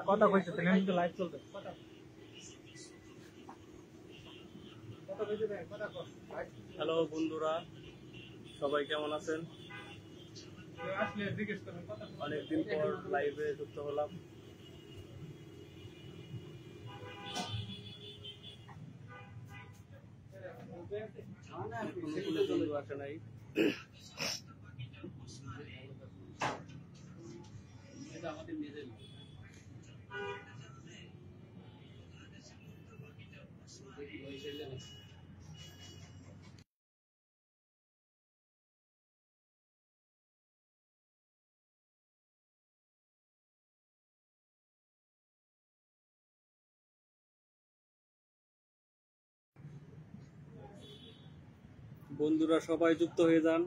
কথা কইছে তো কিন্তু লাইভ চলবে কথা কইছে ভাই কথা কর। হ্যালো বন্ধুরা, সবাই কেমন আছেন? আসলে জিজ্ঞেস করবেন কথা অনেকদিন পর লাইভে যুক্ত হলাম। কোনো বন্ধু আসে নাই। বন্ধুরা সবাই যুক্ত হয়ে যান।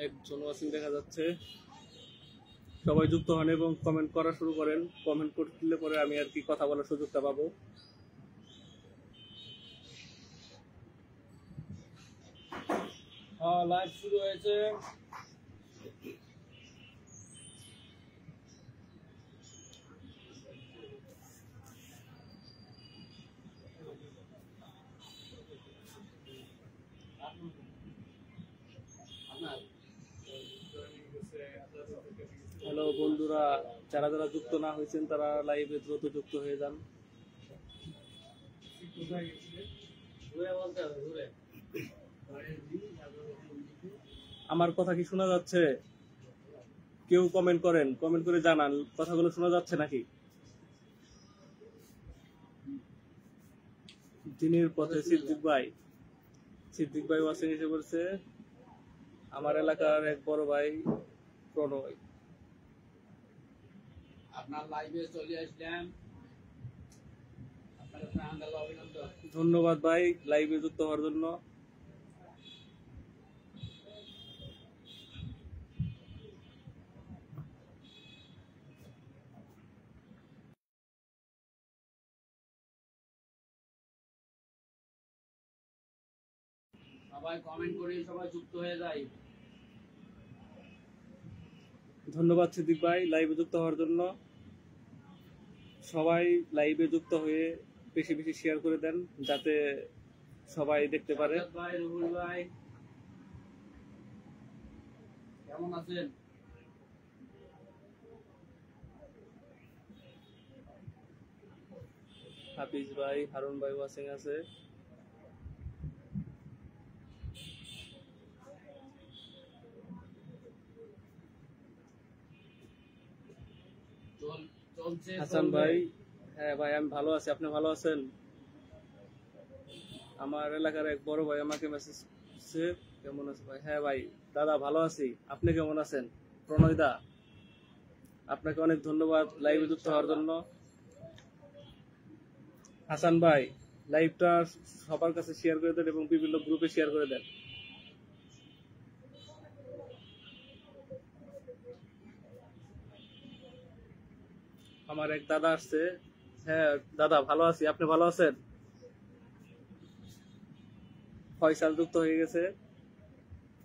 একজন ওয়াসিম দেখা যাচ্ছে। সবাই যুক্ত হন এবং কমেন্ট করা শুরু করেন। কমেন্ট করলে পরে আমি আর কি কথা বলার সুযোগটা পাবো। লাইভ শুরু হয়েছে। হ্যালো বন্ধুরা, যারা যারা যুক্ত না হয়েছেন তারা লাইভে দ্রুত যুক্ত হয়ে যান। আমার কথা কি শোনা যাচ্ছে? কেউ কমেন্ট করেন, কমেন্ট করে জানান কথাগুলো শোনা যাচ্ছে নাকি। দিনের পথে সিদ্দিক ভাই ওয়াসিং এসে বলছে আমার এলাকার এক বড় ভাই প্রণয়। আপনার লাইভে চলে আসলাম, আপনাকে প্রাণঢালা অভিনন্দন। ধন্যবাদ ভাই লাইভে যুক্ত হওয়ার জন্য। সবাই কমেন্ট করে সবাই যুক্ত হয়ে যায়। ধন্যবাদ সিদ্দিক ভাই লাইভে যুক্ত হওয়ার জন্য। সবাই লাইভে যুক্ত হয়ে বেশি বেশি শেয়ার করে দেন যাতে সবাই দেখতে পারে। ভাই, রুহুল ভাই কেমন আছেন? হাফিজ ভাই, হারুন ভাই ওয়াসিং আছে। হাসান ভাই, হ্যাঁ ভাই আমি ভালো আছি, আপনি ভালো আছেন? আমার এলাকার এক বড় ভাই আমাকে মেসেজ করছে কেমন আছে ভাই। হ্যাঁ ভাই দাদা ভালো আছি, আপনি কেমন আছেন? প্রণয় দা, আপনাকে অনেক ধন্যবাদ লাইভে যুক্ত হওয়ার জন্য। হাসান ভাই লাইভটা সবার কাছে শেয়ার করে দেন এবং বিভিন্ন গ্রুপে শেয়ার করে দেন। আমার এক দাদা আসছে। হ্যাঁ দাদা ভালো আছি, আপনি ভালো আছেন? ফয়সাল যুক্ত হয়ে গেছে।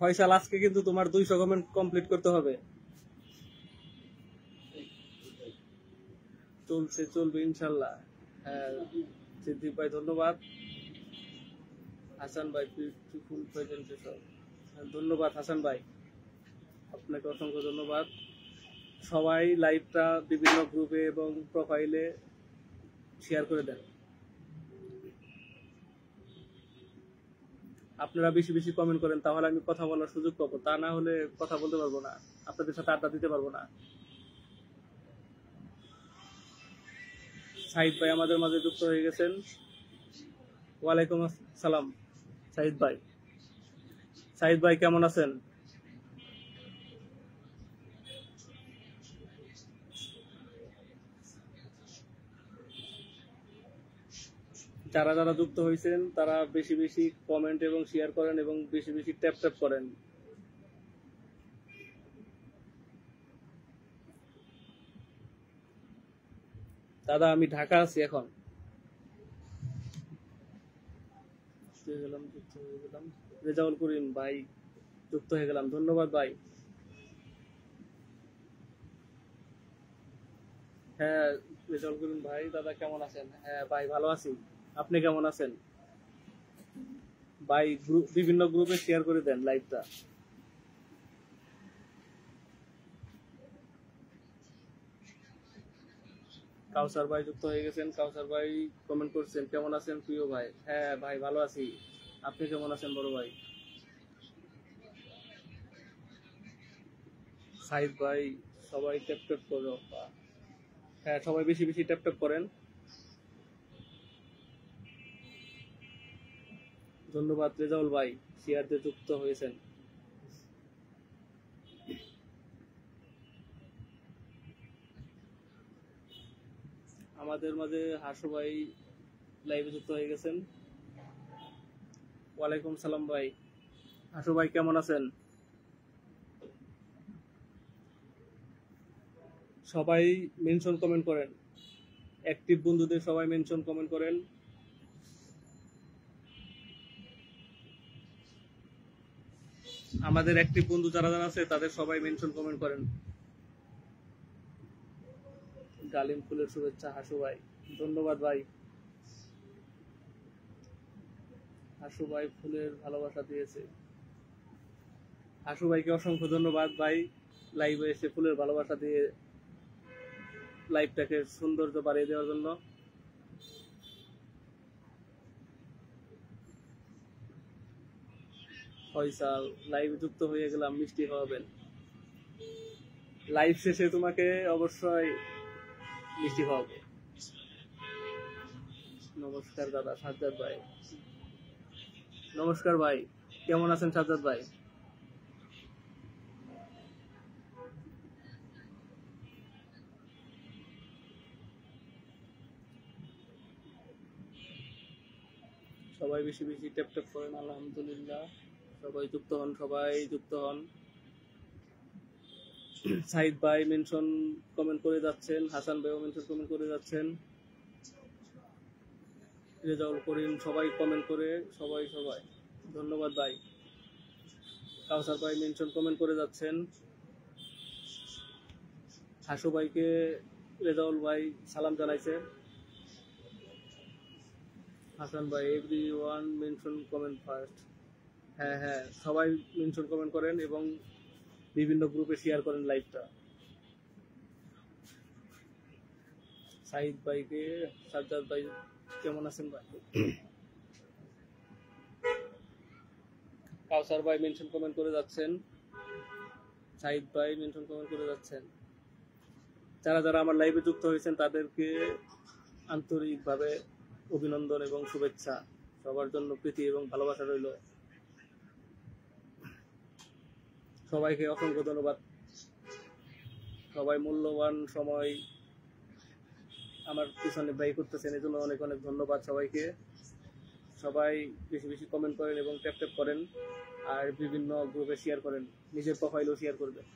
ফয়সাল আজকে কিন্তু তোমার 200 কমেন্ট কমপ্লিট করতে হবে। চলবে ইনশাল্লাহ। হ্যাঁ সিদ্দিক ভাই ধন্যবাদ। হাসান ভাই ফুল প্রেজেন্টেশন, ধন্যবাদ হাসান ভাই, আপনাকে অসংখ্য ধন্যবাদ। সবাই লাইভটা বিভিন্ন গ্রুপে এবং প্রোফাইলে শেয়ার করে দেন। আপনারা বেশি বেশি কমেন্ট করেন, তাহলে আমি কথা বলার সুযোগ পাবো, তা না হলে কথা বলতে পারবো না, আপনাদের সাথে আড্ডা দিতে পারবো না। সাইদ ভাই আমাদের মাঝে যুক্ত হয়ে গেছেন। ওয়ালাইকুম আসসালাম সাইদ ভাই। সাইদ ভাই কেমন আছেন? যারা যারা যুক্ত হয়েছেন তারা বেশি বেশি কমেন্ট এবং শেয়ার করেন এবং বেশি বেশি ট্যাপ ট্যাপ করেন। দাদা আমি ঢাকা আছি এখন। যুক্ত হয়ে গেলাম। রেজাউল করিম ভাই যুক্ত হয়ে গেলাম, ধন্যবাদ ভাই। হ্যাঁ রেজাউল করিম ভাই, দাদা কেমন আছেন? হ্যাঁ ভাই ভালো আছি, আপনি কেমন আছেন ভাই? বিভিন্ন গ্রুপে শেয়ার করে দেন লাইভটা। কাউসার ভাই যুক্ত হয়ে গেছেন। কাউসার ভাই কমেন্ট করছেন, কেমন আছেন প্রিয় ভাই? হ্যাঁ ভাই ভালো আছি, আপনি কেমন আছেন বড় ভাই? সাইদ ভাই সবাই ট্যাপ ট্যাপ করো। হ্যাঁ সবাই বেশি বেশি ট্যাপ ট্যাপ করেন। ধন্যবাদ রেজাউল ভাই, শেয়ার দিয়ে যুক্ত হয়েছেন। আমাদের মাঝে হাসু ভাই লাইভে যুক্ত হয়ে গেছেন। ওয়ালাইকুম সালাম ভাই। হাসু ভাই কেমন আছেন? সবাই মেনশন কমেন্ট করেন, অ্যাক্টিভ বন্ধুদের সবাই মেনশন কমেন্ট করেন। আমাদের অ্যাক্টিভ বন্ধু যারা যারা আছে তাদের সবাই মেনশন কমেন্ট করেন। গালিম ফুলের শুভেচ্ছা হাসু ভাই, ধন্যবাদ ভাই। হাসু ভাই ফুলের ভালোবাসা দিয়েছে, হাসু ভাইকে অসংখ্য ধন্যবাদ ভাই, লাইভে এসে ফুলের ভালোবাসা দিয়ে লাইভটাকে সৌন্দর্য বাড়িয়ে দেওয়ার জন্য। ফয়সাল লাইভে যুক্ত হয়ে গেলাম, মিষ্টি খাওয়াবেন। লাইভ শেষে তোমাকে অবশ্যই মিষ্টি খাওয়াবো। নমস্কার দাদা সাজ্জাদ ভাই, নমস্কার ভাই, কেমন আছেন সাজ্জাদ ভাই? সবাই বেশি বেশি ট্যাপ ট্যাপ করেন। আলহামদুলিল্লাহ সবাই যুক্ত হন, সবাই যুক্ত হন। সাইদ ভাই মেনশন কমেন্ট করে যাচ্ছেন, হাসান ভাইও মেনশন কমেন্ট করে যাচ্ছেন, রেজাউল করিম সবাই কমেন্ট করে, সবাই সবাই ধন্যবাদ ভাই। কাউসার ভাই মেনশন কমেন্ট করে যাচ্ছেন। হাসু ভাইকে রেজাউল ভাই সালাম জানাইছে। হাসান ভাই এভরিওয়ান মেনশন কমেন্ট ফার্স্ট। হ্যাঁ হ্যাঁ সবাই মেনশন কমেন্ট করেন এবং বিভিন্ন গ্রুপে শেয়ার করেন লাইভটা। সাইদ ভাইকে, সাজ্জাদ ভাই কেমন আছেন ভাই? কাউসার ভাই মেনশন কমেন্ট করে যাচ্ছেন, সাইদ ভাই মেনশন কমেন্ট করে যাচ্ছেন। যারা যারা আমার লাইভে যুক্ত হয়েছেন তাদেরকে আন্তরিকভাবে অভিনন্দন এবং শুভেচ্ছা, সবার জন্য প্রীতি এবং ভালোবাসা রইল। সবাইকে অসংখ্য ধন্যবাদ, সবাই মূল্যবান সময় আমার পিছনে ব্যয় করতেছেন, এই জন্য অনেক অনেক ধন্যবাদ সবাইকে। সবাই বেশি বেশি কমেন্ট করেন এবং ট্যাপ ট্যাপ করেন, আর বিভিন্ন গ্রুপে শেয়ার করেন, নিজের প্রোফাইলেও শেয়ার করবেন।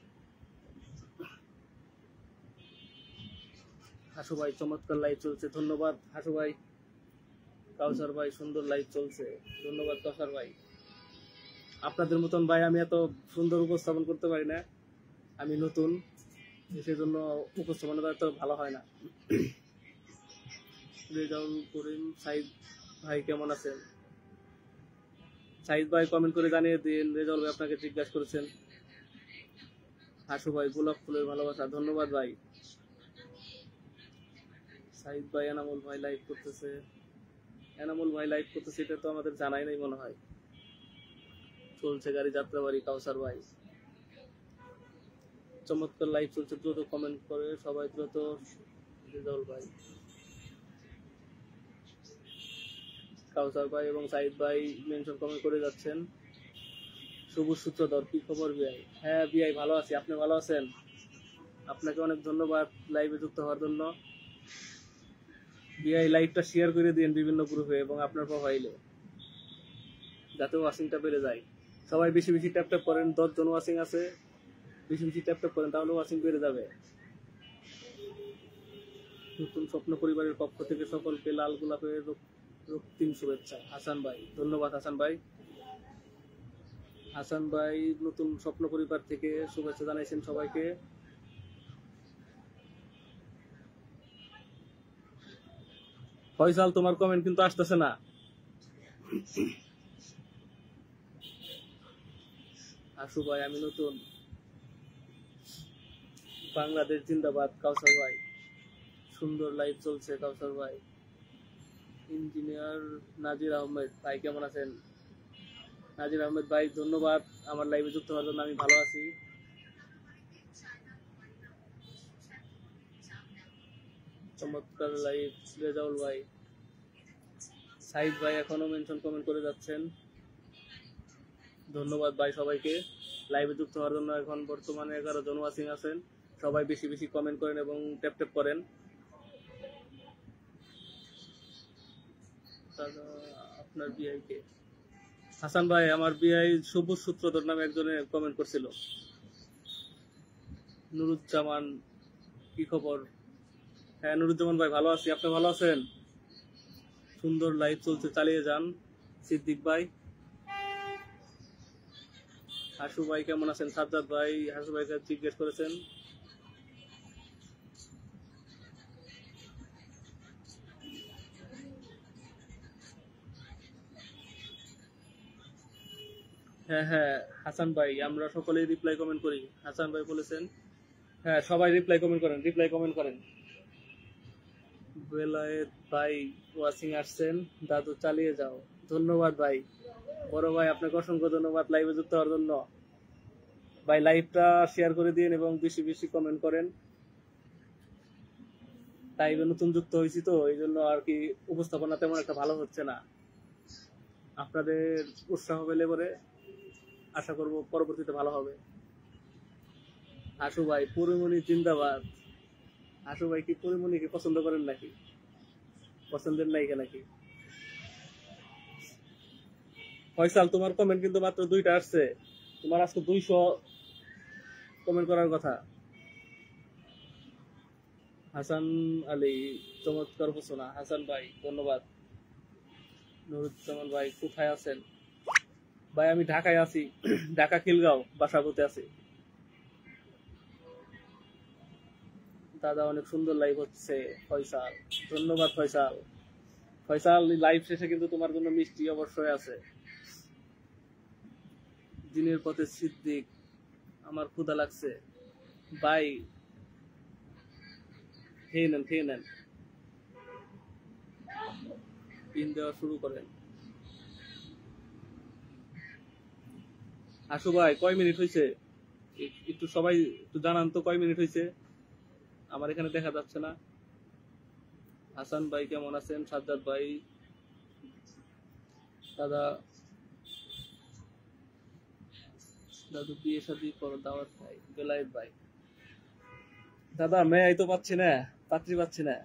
হাসু ভাই চমৎকার লাইভ চলছে, ধন্যবাদ হাসু ভাই। কাউসার ভাই সুন্দর লাইভ চলছে, ধন্যবাদ কাউসার ভাই। আপনাদের মতন ভাই আমি এত সুন্দর উপস্থাপন করতে পারি না, আমি নতুন, সেজন্য উপস্থাপনটা এত ভালো হয় না। রেজাউল করিম সাইদ ভাই কেমন আছেন? সাইদ ভাই কমেন্ট করে জানিয়ে দিন। রেজাউল ভাই আপনাকে জিজ্ঞাসা করেছেন। হাসু ভাই গোলাপ ফুলের ভালোবাসা, ধন্যবাদ ভাই। সাইদ ভাই এনামুল ভাই লাইভ করতেছে, এনামুল ভাই লাইভ করতেছে, এটা তো আমাদের জানাই নাই মনে হয়। চলছে গাড়ি যাত্রাবাড়ি কাউসার ভাই, চমৎকার লাইভ চলছে, দ্রুত কমেন্ট করে সবাই দ্রুত। রেজাউল ভাই, কাউসার ভাই এবং সাইদ ভাই মেনশন কমেন্ট করে যাচ্ছেন। সবুজ সূত্রধর কি খবর বিআই? হ্যাঁ বিআই ভালো আছি, আপনি ভালো আছেন? আপনাকে অনেক ধন্যবাদ লাইভে যুক্ত হওয়ার জন্য। বিআই লাইভটা শেয়ার করে দিন বিভিন্ন গ্রুপে এবং আপনার প্রোফাইলে, যাতে ওয়াচিংটা বেড়ে যায়। সবাই বেশি বেশি ট্যাপ ট্যাপ করেন, 10 জন ওয়াচিং আছে, বেশি বেশি ট্যাপ ট্যাপ করেন, তাহলে ওয়াচিং বেড়ে যাবে। নতুন স্বপ্ন পরিবারের পক্ষ থেকে সকলকে লাল গোলাপের রক্তিম শুভেচ্ছা। হাসান ভাই, ধন্যবাদ হাসান ভাই। হাসান ভাই নতুন স্বপ্ন পরিবার থেকে শুভেচ্ছা জানাইছেন সবাইকে। ফয়সাল, তোমার কমেন্ট কিন্তু আসতেছে না। আশু ভাই, আমি নতুন। বাংলাদেশ জিন্দাবাদ। কাউসার ভাই, সুন্দর লাইভ চলছে কাউসার ভাই। ইঞ্জিনিয়ার নাজির আহমেদ ভাই, কেমন আছেন? নাজির আহমেদ ভাই, ধন্যবাদ আমার লাইভে যুক্ত হওয়ার জন্য। আমি ভালো আছি। চমৎকার লাইভ। রেজাউল ভাই, সাইদ ভাই এখনো মেনশন কমেন্ট করে যাচ্ছেন। ধন্যবাদ ভাই সবাইকে লাইভে যুক্ত হওয়ার জন্য। এখন বর্তমানে 11 জন ওয়াচিং আছেন। সবাই বেশি বেশি কমেন্ট করেন এবং ট্যাপ ট্যাপ করেন। আপনার বিআই কে? হাসান ভাই, আমার বিআই সবুজ সূত্রধর নামে একজনে কমেন্ট করছিল। নুরুজ্জামান, কি খবর? হ্যাঁ নুরুজ্জামান ভাই, ভালো আছি। আপনি ভালো আছেন? সুন্দর লাইভ চলছে, চালিয়ে যান। সিদ্দিক ভাই, হাসু ভাই কেমন আছেন? সাজ্জাদ ভাই হাসু ভাইকে জিজ্ঞেস করেছেন। হ্যাঁ হ্যাঁ হাসান ভাই, আমরা সকলেই রিপ্লাই কমেন্ট করি। হাসান ভাই বলেছেন। হ্যাঁ, সবাই রিপ্লাই কমেন্ট করেন, রিপ্লাই কমেন্ট করেন। বেলায়েত ভাই ওয়াচিং আসছেন। দাদু চালিয়ে যাও। ধন্যবাদ ভাই। বড় ভাই, আপনাকে অসংখ্য ধন্যবাদ লাইভে যুক্ত হওয়ার জন্য। ভাই লাইভটা শেয়ার করে দিন এবং বেশি বেশি কমেন্ট করেন। লাইভে নতুন যুক্ত হয়েছি তো এই জন্য আর কি উপস্থাপনা তেমন একটা ভালো হচ্ছে না। আপনাদের উৎসাহ পেলে পরে আশা করব পরবর্তীতে ভালো হবে। আশু ভাই, পরিমণি জিন্দাবাদ। আশু ভাই কি পরিমণিকে পছন্দ করেন নাকি? পছন্দের নায়িকা নাকি? ফয়সাল, তোমার কমেন্ট কিন্তু মাত্র 2টা আসছে। তোমার আজকে 200 কমেন্ট করার কথা। হাসান আলী, চমৎকার ঘোষণা। হাসান ভাই ধন্যবাদ। নুরুজ্জামান ভাই, কোথায় আছেন? ভাই আমি ঢাকায় আছি। ঢাকা খিলগাঁও বাসাবোতে আছি। দাদা অনেক সুন্দর লাইভ হচ্ছে। ফয়সাল, ধন্যবাদ ফয়সাল। ফয়সাল, লাইভ শেষে কিন্তু তোমার জন্য মিষ্টি অবশ্যই আছে। দিনের পথে সিদ্দিক, আমার ক্ষুধা লাগছে। ভাই খেয়ে নেন, খেয়ে নেন। পিন দেওয়া শুরু করেন। আশু ভাই, কয় মিনিট হয়েছে? একটু সবাই একটু জানান তো কয় মিনিট হয়েছে, আমার এখানে দেখা যাচ্ছে না। হাসান ভাই কেমন আছেন? সাজ্জাদ ভাই, দাদা দাদু বিয়ে শাদী করো, দাওয়াত ভাই। বেলায়েত ভাই, দাদা মেয়ে তো পাচ্ছি না, পাত্রী পাচ্ছি না।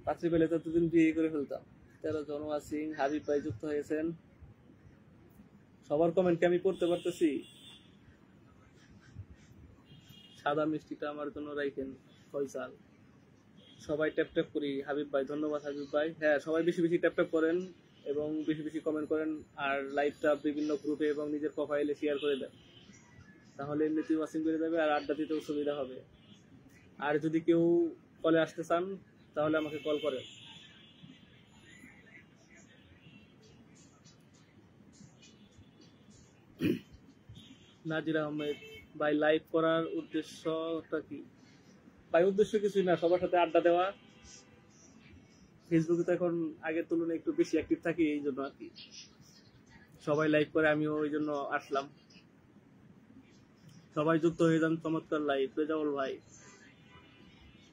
পাত্রী পেলে তো দুদিন বিয়ে করে ফেলতাম। 13 জন ওয়াচিং। হাবিব ভাই যুক্ত হয়েছেন। সবার কমেন্ট কি আমি পড়তে পারতেছি? সাদা মিষ্টিটা আমার জন্য রাখেন ফয়সাল। সবাই ট্যাপ ট্যাপ করি। হাবিব ভাই, ধন্যবাদ হাবিব ভাই। হ্যাঁ, সবাই বেশি বেশি ট্যাপ ট্যাপ করেন এবং বেশি বেশি কমেন্ট করেন। আর লাইভটা বিভিন্ন গ্রুপে এবং নিজের প্রোফাইলে শেয়ার করে দেন, তাহলে এমনিতেই ওয়াচিং করে যাবে আর আড্ডা দিতেও সুবিধা হবে। আর যদি কেউ কলে আসতে চান তাহলে আমাকে কল করেন। নাজির আহমেদ ভাই, লাইভ করার উদ্দেশ্যটা কি? ভাই উদ্দেশ্য কিছুই না, সবার সাথে আড্ডা দেওয়া। ফেসবুকে তো এখন আগের তুলনায় একটু বেশি অ্যাক্টিভ থাকি, এই জন্য আর কি। সবাই লাইভ করে, আমিও ওই জন্য আসলাম। সবাই যুক্ত হয়ে যান। চমৎকার লাইভ। রেজাউল ভাই,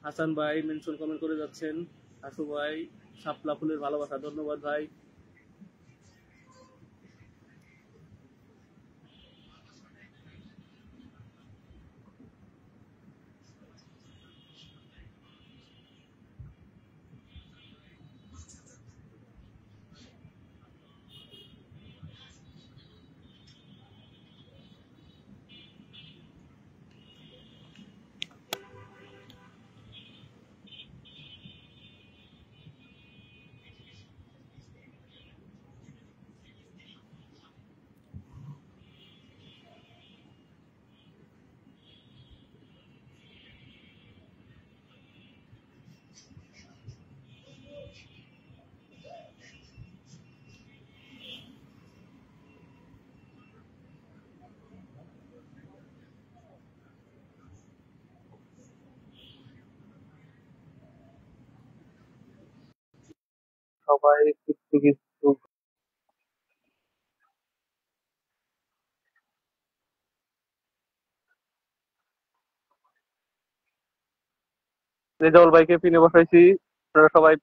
হাসান ভাই মেনশন কমেন্ট করে যাচ্ছেন। আশু ভাই, শাপলা ফুলের ভালোবাসা। ধন্যবাদ ভাই। সবাই কিছু কিছু রেজাউল ভাইকে পিনে বসাইছি। আপনারা সবাই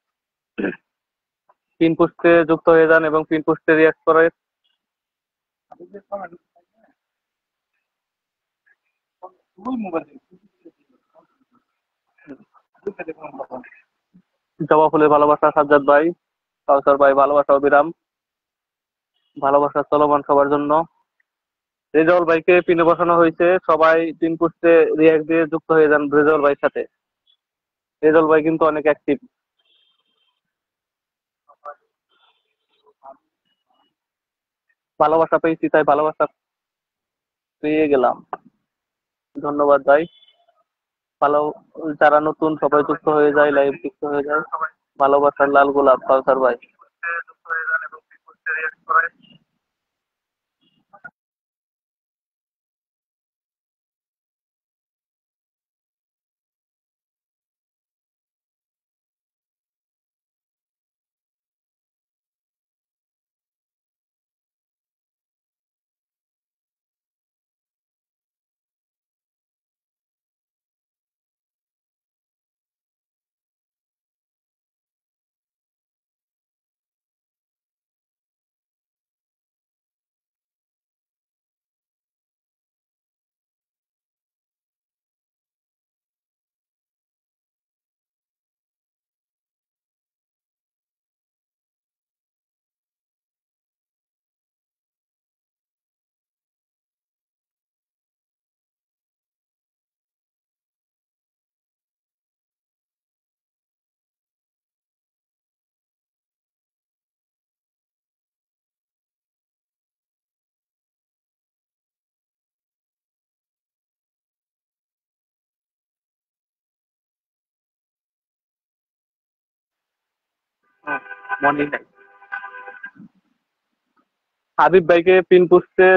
পিন পোস্টে যুক্ত হয়ে যান এবং পিন পোস্টে রিয়াক্ট করে। জবা ফুলের ভালোবাসা সাজ্জাদ ভাই, কাউসার ভাই ভালোবাসা অবিরাম, ভালোবাসা চলমান সবার জন্য। রেজাউল ভাইকে পিনে বসানো হয়েছে, সবাই পিন পোস্টে রিয়াক্ট দিয়ে যুক্ত হয়ে যান রেজাউল ভাইয়ের সাথে। রেজাউল ভাই কিন্তু অনেক অ্যাক্টিভ। ভালোবাসা পেয়েছি তাই ভালোবাসা পেয়ে গেলাম। ধন্যবাদ ভাই। ভালো, যারা নতুন সবাই যুক্ত হয়ে যায়, লাইভ যুক্ত হয়ে যায়। ভালোবাসার লাল গোলাপ কাউসার ভাই। মনে নাই। হাবিব ভাইকে পিন পোস্টে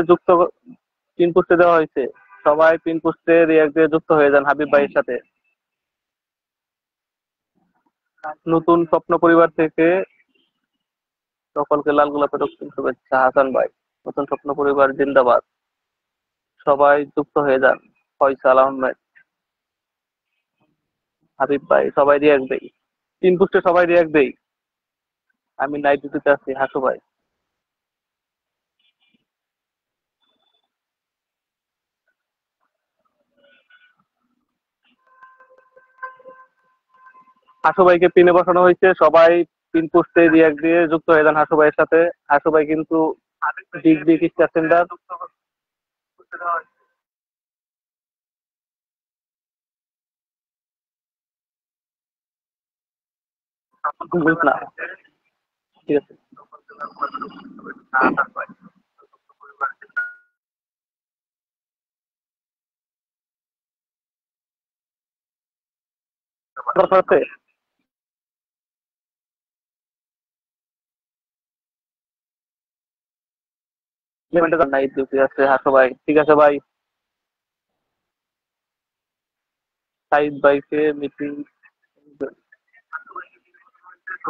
দেওয়া হয়েছে। সবাই পিন পোস্টে রিয়াক্ট দিয়ে যুক্ত হয়ে যান হাবিব ভাইয়ের সাথে। নতুন স্বপ্ন পরিবার থেকে সকলকে লাল গোলাপের রক্তিম শুভেচ্ছা হাসান ভাই। নতুন স্বপ্ন পরিবার জিন্দাবাদ। সবাই যুক্ত হয়ে যান। ফয়সাল আহমেদ, হাবিব ভাই, সবাই রিয়াক্ট দেই। পিন পোস্টে সবাই রিয়াক্ট দেই। আমি নাইট ডিউটিতে আছি, হাসু ভাই। হাসু ভাইকে পিনে বসানো হয়েছে, সবাই পিন পোস্টে রিয়াক্ট দিয়ে যুক্ত হয়ে যান হাসু ভাইয়ের সাথে। হাসু ভাই কিন্তু ডিগ্রি স্টার সেন্টার। বুঝ না, ঠিক আছে। দরকার আছে নাইট ডিউটি আছে হাসু ভাই, ঠিক আছে ভাই। সাইদ ভাইকে মিটিং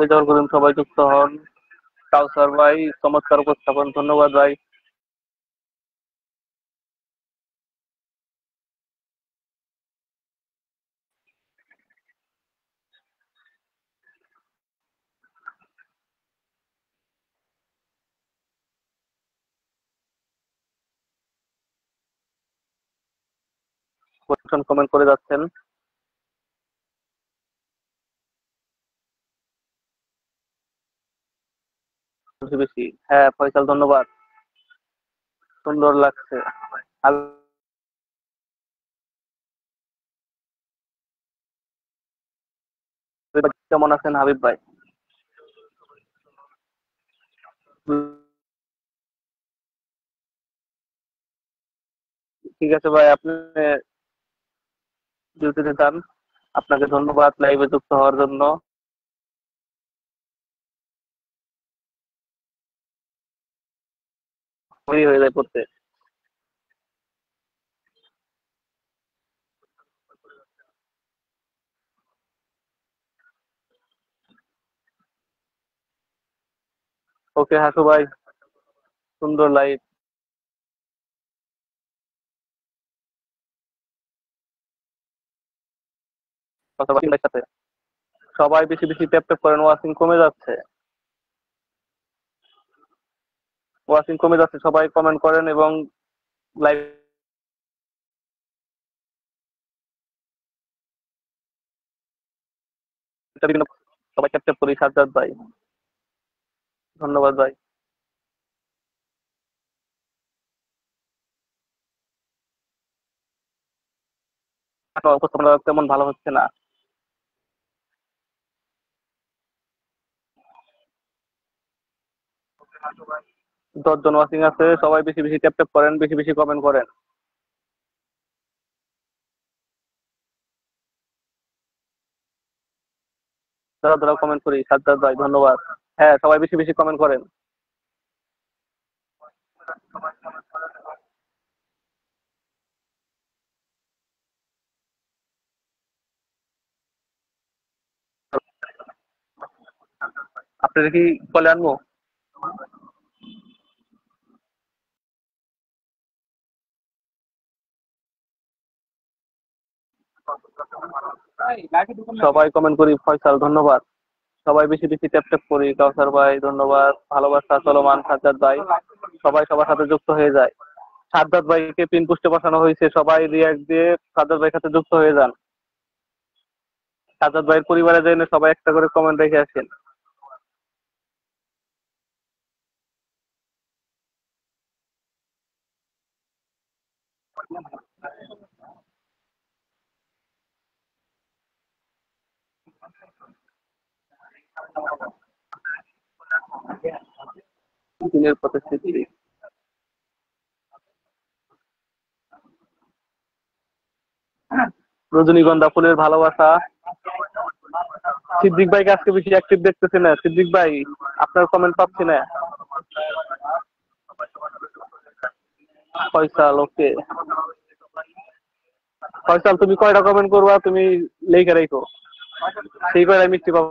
রেজাল্ট করুন, সবাই যুক্ত হন। কাউসার ভাই চমৎকার উপস্থাপন, ধন্যবাদ ভাই। কোয়েশ্চন কমেন্ট করে যাচ্ছেন বেশি বেশি। হ্যাঁ ফয়সাল, ধন্যবাদ, সুন্দর লাগছে। কেমন আছেন হাবিব ভাই? ঠিক আছে ভাই, আপনি ডিউটিতে যান। আপনাকে ধন্যবাদ লাইভে যুক্ত হওয়ার জন্য। দেরি হয়ে যায় পড়তে। ওকে হাসু ভাই, সুন্দর লাইভ। কথা বলি ভাইয়ের সাথে। সবাই বেশি বেশি ট্যাপ ট্যাপ করেন, ওয়াচিং কমে যাচ্ছে। ওয়াচিং কমে যাচ্ছে, সবাই কমেন্ট করেন এবং লাইভ বিভিন্ন সবাই ট্যাপ ট্যাপ করি। সাজ্জাদ ভাই, ধন্যবাদ ভাই। উপস্থাপনা তেমন ভালো হচ্ছে না। 10 জন ওয়াচিং আছে, সবাই বেশি বেশি ট্যাপ ট্যাপ করেন, বেশি বেশি কমেন্ট করেন। দাঁড়া দাঁড়া কমেন্ট করি। সাজ্জাদ ভাই ধন্যবাদ। হ্যাঁ, সবাই বেশি বেশি কমেন্ট করেন। আপনারা কি কলে আনবো? সবাই কমেন্ট করি। ফয়সাল ধন্যবাদ। সবাই বেশি বেশি ট্যাপ ট্যাপ করি। কাউসার ভাই ধন্যবাদ। ভালোবাসা চলমান। সাজ্জাদ ভাই, সবাই সবার সাথে যুক্ত হয়ে যায়। সাজ্জাদ ভাইকে পিন পোস্টে পাঠানো হয়েছে, সবাই রিয়াক্ট দিয়ে সাজ্জাদ ভাইয়ের সাথে যুক্ত হয়ে যান। সাজ্জাদ ভাইয়ের পরিবারে জেনে সবাই একটা করে কমেন্ট রেখে আসেন। দিনের প্রতিশ্রুতি। রজনীগন্ধা ফুলের ভালোবাসা। সিদ্দিক ভাইকে আজকে বেশি অ্যাক্টিভ দেখতেছি না। সিদ্দিক ভাই, আপনার কমেন্ট পাচ্ছি না। ফয়সাল ওকে। ফয়সাল, তুমি কয়টা কমেন্ট করবা তুমি লেখা রেখো, সেই কয়টা মিষ্টি পাবো।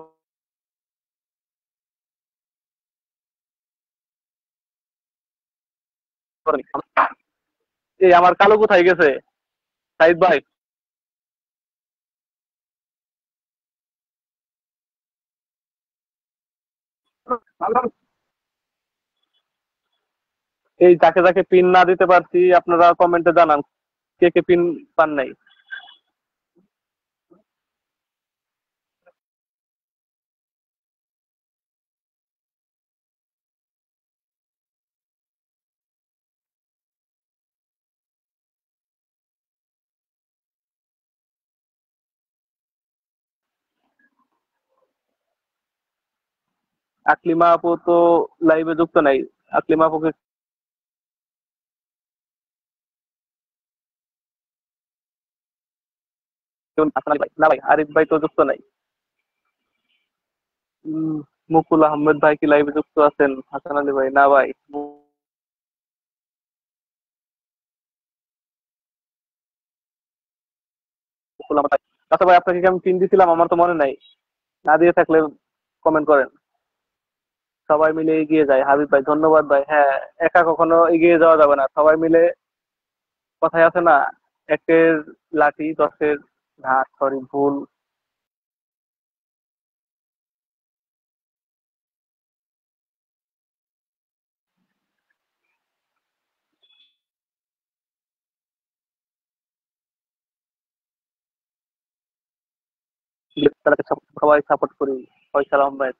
এই আমার কালো কোথায় গেছে? সাইদ ভাই, এই যাকে যাকে পিন না দিতে পারছি আপনারা কমেন্টে জানান কে কে পিন পান নাই। আকলিমা আপু তো লাইভে যুক্ত নাই। আকলিমা আপুকে হাসান আলী ভাই, না ভাই আরিফ ভাই তো যুক্ত নাই। মুকুল আহমেদ ভাই কি লাইভে যুক্ত আছেন? হাসান আলী ভাই, না ভাই। মুকুল আহমেদ ভাই, আচ্ছা ভাই আপনাকে কি আমি পিন দিছিলাম? আমার তো মনে নাই। না দিয়ে থাকলে কমেন্ট করেন। সবাই মিলে এগিয়ে যায়। হাবিব ভাই ধন্যবাদ ভাই। হ্যাঁ, একা কখনো এগিয়ে যাওয়া যাবে না, সবাই মিলে। কথায় আছে না, একের লাঠি দশের ঢাক, সরি ভুল। তাদেরকে সবাই সাপোর্ট করি। ফয়সাল আহমেদ।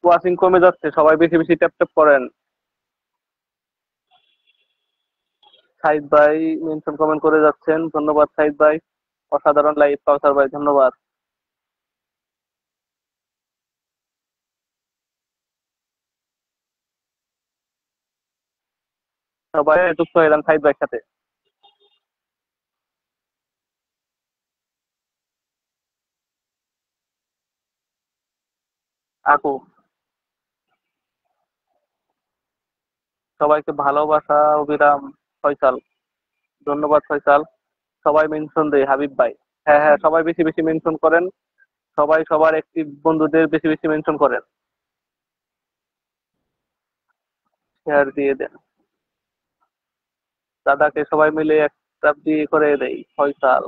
ওয়াচিং কমে যাচ্ছে, সবাই বেশি বেশি ট্যাপ ট্যাপ করেন। সাইদ ভাই মেনশন কমেন্ট করে যাচ্ছেন, ধন্যবাদ সাইদ ভাই। অসাধারণ লাইভ। কাউসার ভাই ধন্যবাদ। সবাই যুক্ত হয়ে যান সাইদ ভাইয়ের সাথে। আপু, সবাইকে ভালোবাসা অবিরাম। ফয়সাল ধন্যবাদ। ফয়সাল, সবাই মেনশন দেয়। হাবিব ভাই, হ্যাঁ হ্যাঁ, সবাই বেশি বেশি মেনশন করেন। সবাই সবার একটি বন্ধুদের বেশি বেশি মেনশন করেন, শেয়ার দিয়ে দেন। দাদাকে সবাই মিলে একটা বিয়ে করে দেই ফয়সাল।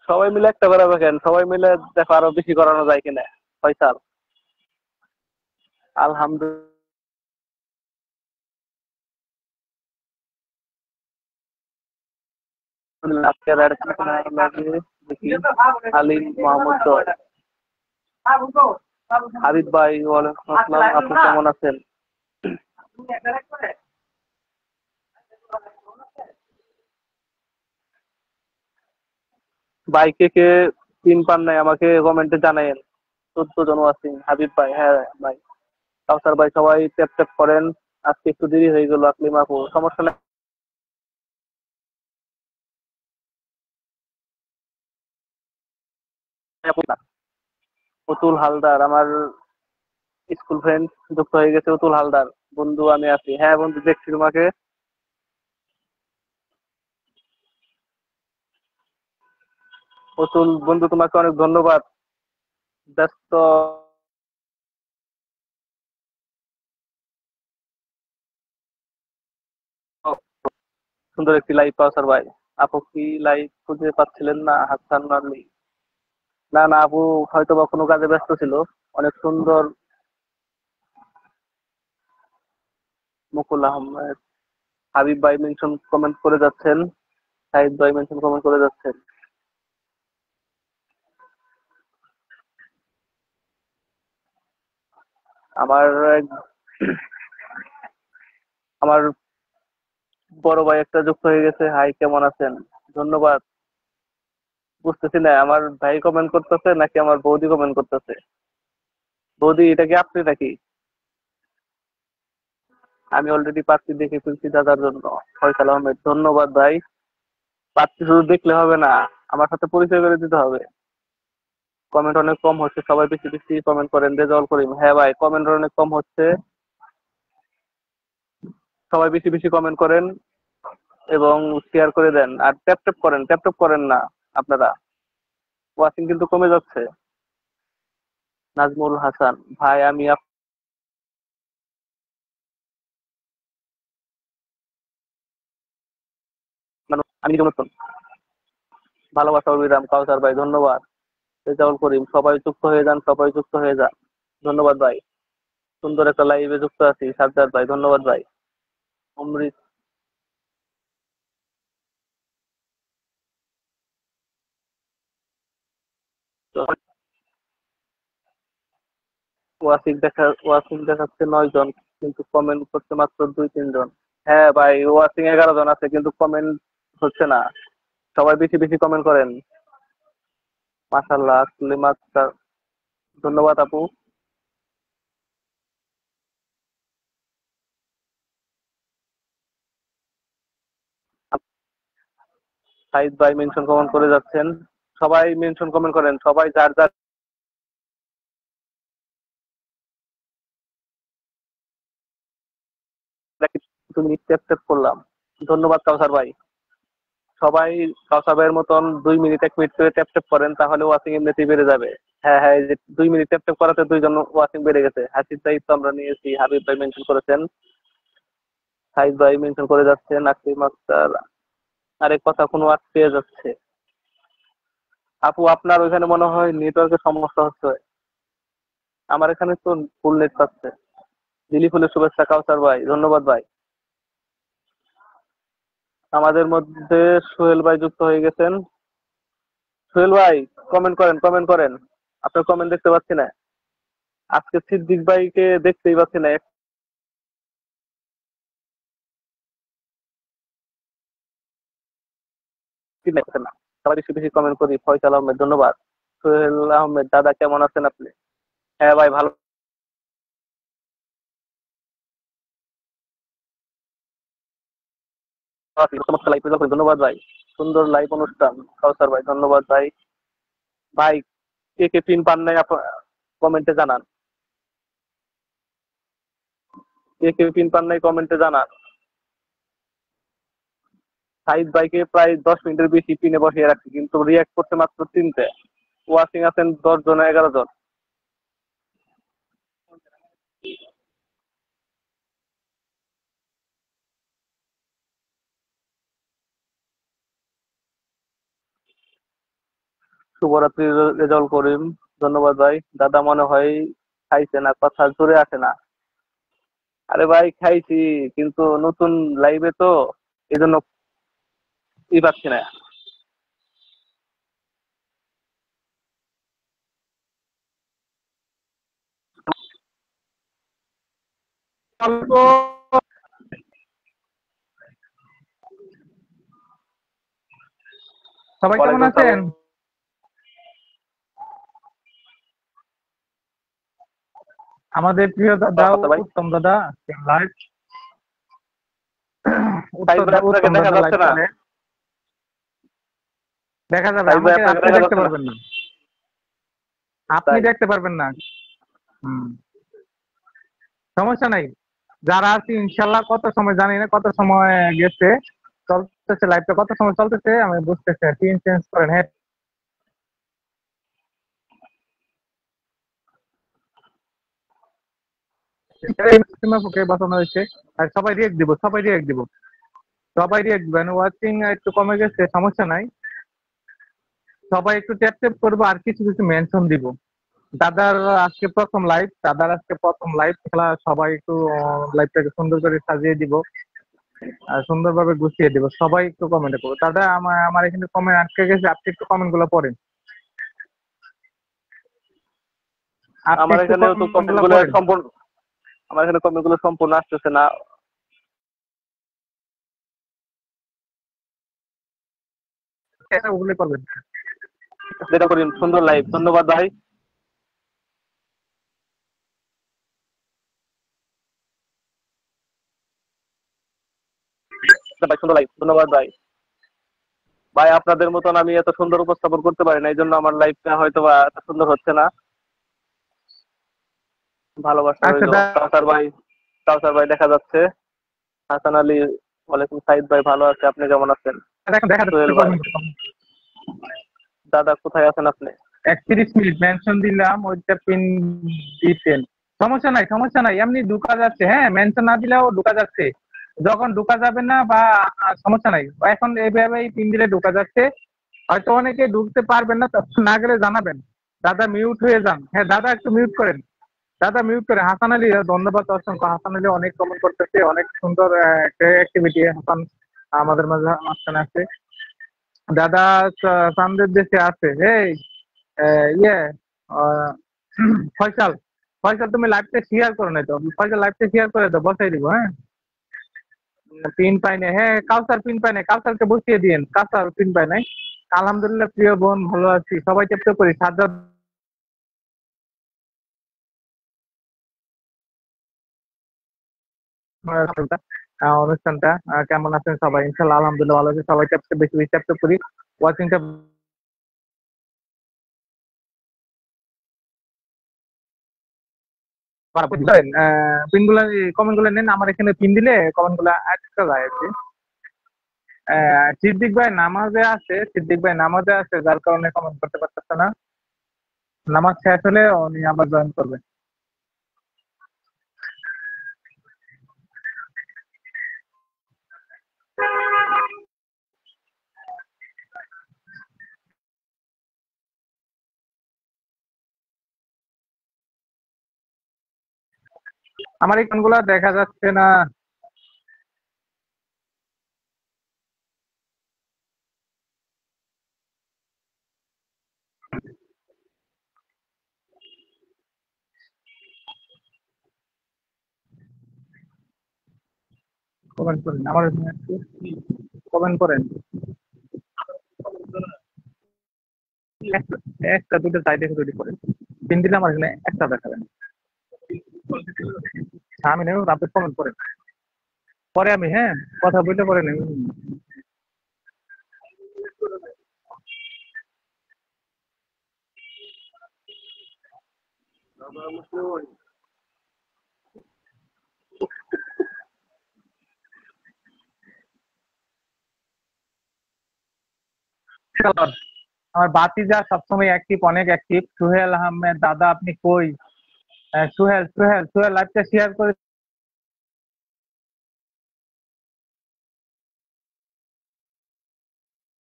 সবাই মিলে একটা করে রাখেন, সবাই মিলে দেখো আরো বেশি করানো যায় কিনা। ফয়সাল, আলহামদুলিল্লাহ। আজকের আর কিছু না লাগে, দেখি আলিম মোহাম্মদ জয়। হাবিব ভাই, ওয়ালাইকুম আসসালাম, আপনি কেমন আছেন? ভাই কে কে তিন পান নাই আমাকে কমেন্টে জানাইন। 14 জন আছেন। হাবিব ভাই, হ্যাঁ ভাই। কাউসার ভাই, সবাই ট্যাপ ট্যাপ করেন। আজকে একটু দেরি হয়ে গেল, আকলিম আপু সমস্যা নেই আপু না। অতুল হালদার, আমার স্কুল ফ্রেন্ড যুক্ত হয়ে গেছে। অতুল হালদার বন্ধু, আমি আছি। হ্যাঁ বন্ধু, দেখছি তোমাকে। অতুল বন্ধু, তোমাকে অনেক ধন্যবাদ। ব্যস্ত সুন্দর একটি লাইভ কাউসার ভাই। আপু কি লাইভ খুঁজে পাচ্ছিলেন না? হাসান আলী, না না আপু, হয়তো বা কোনো কাজে ব্যস্ত ছিল। অনেক সুন্দর। মুকুল আহমেদ, হাবিব ভাই মেনশন কমেন্ট করে যাচ্ছেন। সাহিদ ভাই মেনশন কমেন্ট করে যাচ্ছেন। আমার আমার বড় ভাই একটা যুক্ত হয়ে গেছে। হাই, কেমন আছেন? ধন্যবাদ। বুঝতেছি না, আমার ভাই কমেন্ট করতেছে নাকি আমার বৌদি কমেন্ট করতেছে। বৌদি, এটা কি আপনি নাকি? আমি অলরেডি পাত্রী দেখে ফেলছি দাদার জন্য। ফয়সাল আহমেদ, ধন্যবাদ ভাই। পাত্রী শুধু দেখলে হবে না, আমার সাথে পরিচয় করে দিতে হবে। কমেন্ট অনেক কম হচ্ছে, সবাই বেশি বেশি কমেন্ট করেন। রেজাউল করিম, হ্যাঁ ভাই, কমেন্ট অনেক কম হচ্ছে, সবাই বেশি বেশি কমেন্ট করেন এবং শেয়ার করে দেন। আর ট্যাপ ট্যাপ করেন, ট্যাপ ট্যাপ করেন না আপনারা। ওয়াচিং কিন্তু কমে যাচ্ছে। নাজমুল হাসান ভাই, আমি নতুন। ভালোবাসা অবিরাম, কাউসার ভাই ধন্যবাদ। রেজাউল করিম, সবাই যুক্ত হয়ে যান, সবাই যুক্ত হয়ে যান। ধন্যবাদ ভাই। সুন্দর একটা লাইভে যুক্ত আছি। সাজ্জাদ ভাই, ধন্যবাদ ভাই। অমৃত, ওয়াচিং দেখাচ্ছে 9 জন, কিন্তু কমেন্ট করছে মাত্র 2-3 জন। হ্যাঁ ভাই, ওয়াচিং 11 জন আছে, কিন্তু কমেন্ট হচ্ছে না। সবাই বেশি বেশি কমেন্ট করেন। মাশাল্লাহ, আসলে মাত্র। ধন্যবাদ আপু। সাইদ ভাই মেনশন কমেন্ট করে যাচ্ছেন। সবাই মেনশন কমেন্ট করেন, সবাই যার যার। তুমি ট্যাপ ট্যাপ করলাম। ধন্যবাদ কাউসার ভাই। সবাই কাউসার ভাইয়ের মতন 2 মিনিট 1 মিনিট করে ট্যাপ ট্যাপ করেন, তাহলে ওয়াচিং এমনিতেই বেড়ে যাবে। হ্যাঁ হ্যাঁ, এই যে 2 মিনিট ট্যাপ ট্যাপ করাতে 2 জন ওয়াচিং বেড়ে গেছে। হাসির দায়িত্ব আমরা নিয়েছি। হাবিব ভাই মেনশন করেছেন। সাইদ ভাই মেনশন করে যাচ্ছেন। আকলিম আক্তার, আরেক কথা কোনো আটকে যাচ্ছে। আপু, আপনার ওইখানে মনে হয় নেটওয়ার্কের সমস্যা হচ্ছে। আমার এখানে তো ফুল নেট পাচ্ছে। লিলি ফুলের শুভেচ্ছা কাউসার ভাই, ধন্যবাদ ভাই। আমাদের মধ্যে সোহেল ভাই যুক্ত হয়ে গেছেন। সোহেল ভাই, কমেন্ট করেন, কমেন্ট করেন। আপনার কমেন্ট দেখতে পাচ্ছি না। আজকে সিদ্দিক ভাইকে দেখতেই পাচ্ছি না। কি দেখছেন না? সবাই বেশি বেশি কমেন্ট করি। ফয়সাল আহমেদ, ধন্যবাদ। সোহেল আহমেদ, দাদা কেমন আছেন আপনি? হ্যাঁ ভাই, ভালো আছি। চমৎকার লাইভ রেজাল্ট, ধন্যবাদ ভাই। সুন্দর লাইভ অনুষ্ঠান কাউসার ভাই, ধন্যবাদ ভাই। ভাই, কে কে পিন পান নাই কমেন্টে জানান। কে কে পিন পান নাই কমেন্টে জানান। সাইদ ভাইকে প্রায় 10 মিনিটের বেশি পিনে বসিয়ে রাখছি, কিন্তু রিয়াক্ট করতে মাত্র 3টে। ওয়াচিং আছেন 10 জন 11 জন। শুভরাত্রি রেজাউল করিম, ধন্যবাদ ভাই। দাদা মনে হয় খাইছে না, কথা জোরে আসে না। আরে ভাই খাইছি, কিন্তু নতুন লাইভে তো এই জন্য পাচ্ছি না। সবাই কেমন ওয়ালাইকুম আছেন? সালাম। আমাদের প্রিয় দাদা ভাই উত্তম দাদা লাইভ সাইদ ভাই আপনাকে উত্তম দেখা দাদা লাইভ যাচ্ছে না। চলে দেখা যাবে, সাইদ ভাই আমাকে আপনাকে আপনি দেখা দেখতে যাচ্ছে না। পারবেন না, আপনি তাই দেখতে পারবেন না। হুম, সমস্যা নাই। যারা আছি ইনশাল্লাহ, কত সময় জানি না, কত সময় গেছে, চলতেছে লাইভটা, কত সময় চলতেছে আমি বুঝতেছি না। পিন চেঞ্জ করেন, হ্যাঁ ওকে বাঁচানো হয়েছে। আর সবাই রিয়েক্ট দিব, সবাই রিয়েক্ট দিব, সবাই রিয়েক্ট দিবেন। ওয়াচিং একটু কমে গেছে, সমস্যা নাই। সবাই একটু ট্যাপ ট্যাপ করবো আর কিছু কিছু মেনশন দিব। দাদার আজকে প্রথম লাইভ, দাদার আজকে প্রথম লাইভ খেলা, সবাই একটু লাইভটাকে সুন্দর করে সাজিয়ে দিব আর সুন্দরভাবে গুছিয়ে দিব। সবাই একটু কমেন্ট করবো। দাদা আমার আমার এখানে কমেন্ট আটকে গেছে, আপনি একটু কমেন্ট গুলো পড়েন, আপনি আমার একটু এখানেও তো কমেন্ট কমেন্ট গুলো গুলো পড়েন। সম্পূর্ণ, আমার এখানে কমেন্ট গুলো সম্পূর্ণ আসতেছে না। হ্যাঁ, ওগুলো করবেন। যেটা করি সুন্দর লাইভ, ধন্যবাদ ভাই। ভাই সুন্দর লাইভ, ধন্যবাদ ভাই। ভাই আপনাদের মতন আমি এত সুন্দর উপস্থাপন করতে পারি না, এই জন্য আমার লাইফটা হয়তো বা এত সুন্দর হচ্ছে না। ভালোবাসা আচ্ছা রইলো। কাউসার ভাই, কাউসার ভাই দেখা যাচ্ছে। হাসান আলী, ওয়ালাইকুম। সাইদ ভাই ভালো আছে, আপনি কেমন আছেন? দেখা দেখা সোহেল ভাই, দাদা কোথায় আছেন আপনি? 31 মিনিট মেনশন দিলাম, ওইটা পিন দিতেন। সমস্যা নাই, সমস্যা নাই, এমনি ঢুকা যাচ্ছে। হ্যাঁ, মেনশন না দিলেও ঢুকা যাচ্ছে। যখন ঢুকা যাবে না বা সমস্যা নাই, এখন এইভাবেই পিন দিলে ঢুকা যাচ্ছে। হয়তো অনেকে ঢুকতে পারবেন না, তখন না গেলে জানাবেন। দাদা মিউট হয়ে যান, হ্যাঁ দাদা একটু মিউট করেন, দাদা মিউট করেন। হাসান আলী ধন্যবাদ অসংখ্য। হাসান আলী অনেক কমেন্ট করতেছে, অনেক সুন্দর একটা অ্যাক্টিভিটি হাসান আমাদের মাঝে মাঝখানে আছে। দাদা চান্দের দেশে আছে। এই ইয়ে আহ, ফয়সাল, ফয়সাল তুমি লাইভটা শেয়ার করো না তো, ফয়সাল লাইভটা শেয়ার করে দাও, বসাই দিব। হ্যাঁ, পিন পাই নাই, হ্যাঁ কাউসার পিন পাই নাই, কাউসারকে বসিয়ে দিন। কাউসার পিন পাই নাই। আলহামদুলিল্লাহ প্রিয় বোন, ভালো আছি, সবাই চেষ্টা করি। সাজ্জাদ অনুষ্ঠানটা কেমন আছেন সবাই? ইনশাল্লাহ আলহামদুলিল্লাহ ভালো আছে, সবাই চেষ্টা বেশি বেশি চেষ্টা করি ওয়াচিংটা পিন গুলা কমেন্ট গুলো নেন। আমার এখানে পিন দিলে কমেন্ট গুলা আটকা যায় আর কি। সিদ্দিক ভাই নামাজে আছে, সিদ্দিক ভাই নামাজে আছে, যার কারণে কমেন্ট করতে পারতেছে না। নামাজ শেষ হলে উনি আবার জয়েন করবেন। আমার এই কোনগুলা দেখা যাচ্ছে না। কমেন্ট করেন, আমার কমেন্ট করেন। একটা একটা দুটো সাইডে তৈরি করেন, পিন দিলে আমার এখানে একটা দেখাবেন। আমি নেব, আপনি কমেন্ট করেন, পরে আমি হ্যাঁ কথা বলতে পরে নেব। আমার বাতিজা সবসময় অ্যাক্টিভ, অনেক অ্যাক্টিভ। সুহেল আহমেদ, দাদা আপনি কই? সুহেল সুহেল সুহেল লাইভটা শেয়ার করে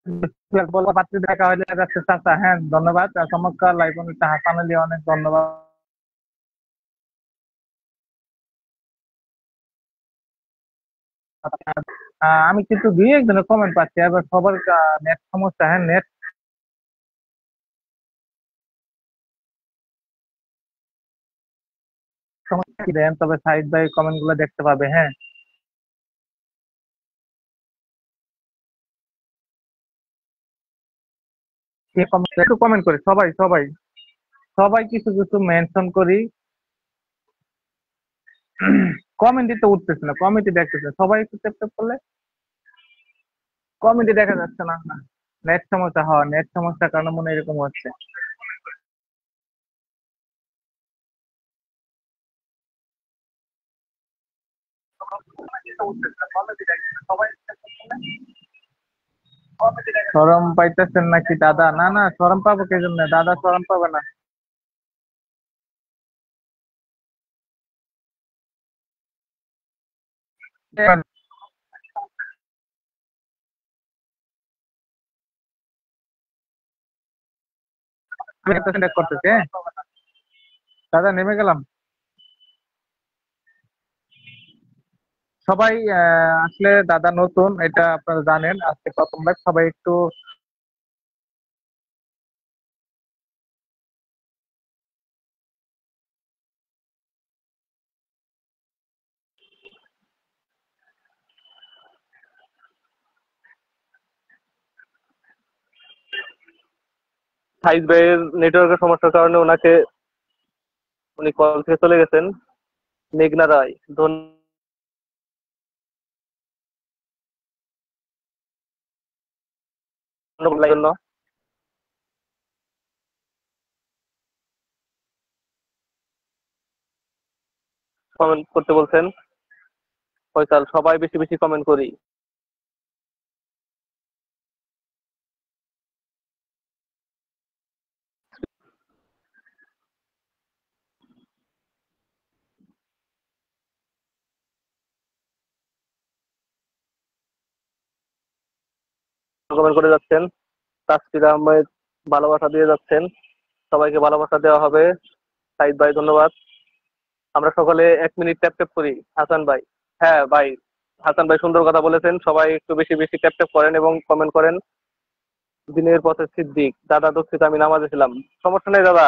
সুহেল বলবো পাত্রী দেখা হলে যাচ্ছে চাচা। হ্যাঁ ধন্যবাদ, চমৎকার লাইভ অনুষ্ঠান হাসান আলী, অনেক ধন্যবাদ। আমি কিন্তু দুই একজনের কমেন্ট পাচ্ছি, এবার সবার নেট সমস্যা। হ্যাঁ নেট সমস্যা কি দেন, তবে সাইড বাই কমেন্ট গুলো দেখতে পাবে। হ্যাঁ কে কমেন্ট, একটু কমেন্ট করে সবাই সবাই সবাই কিছু কিছু মেনশন করি। কমেন্টই তো উঠতেছে না, কমেন্টই দেখতেছে না। সবাই একটু ট্যাপ ট্যাপ করলে কমেন্টই দেখা যাচ্ছে না। নেট সমস্যা, হয় নেট সমস্যার কারণে মনে হয় এরকম হচ্ছে। শরম পাইতেছেন নাকি দাদা? না না, শরম পাবো কে জন্য, দাদা শরম পাবে না। আমি একটা সিলেক্ট করতেছি, হ্যাঁ দাদা নেমে গেলাম। সবাই আসলে দাদা নতুন, এটা আপনারা জানেন, আজকে প্রথমবার। সবাই একটু সাইদ ভাইয়ের নেটওয়ার্কের সমস্যার কারণে উনি কল থেকে চলে গেছেন। মেঘনা রায়, ধন্যবাদ জন্য কমেন্ট করতে বলছেন। ফয়সাল, সবাই বেশি বেশি কমেন্ট করি। কমেন্ট করে যাচ্ছেন। তাসফির আহমেদ ভালোবাসা দিয়ে যাচ্ছেন। সবাইকে ভালোবাসা দেওয়া হবে। সাইদ ভাই ধন্যবাদ। আমরা সকলে 1 মিনিট ট্যাপ ট্যাপ করি। হাসান ভাই, হ্যাঁ ভাই, হাসান ভাই সুন্দর কথা বলেছেন। সবাই একটু বেশি বেশি ট্যাপ ট্যাপ করেন এবং কমেন্ট করেন। দিনের পথে সিদ্দিক, দাদা দুঃখিত আমি নামাজে ছিলাম। সমস্যা নেই দাদা,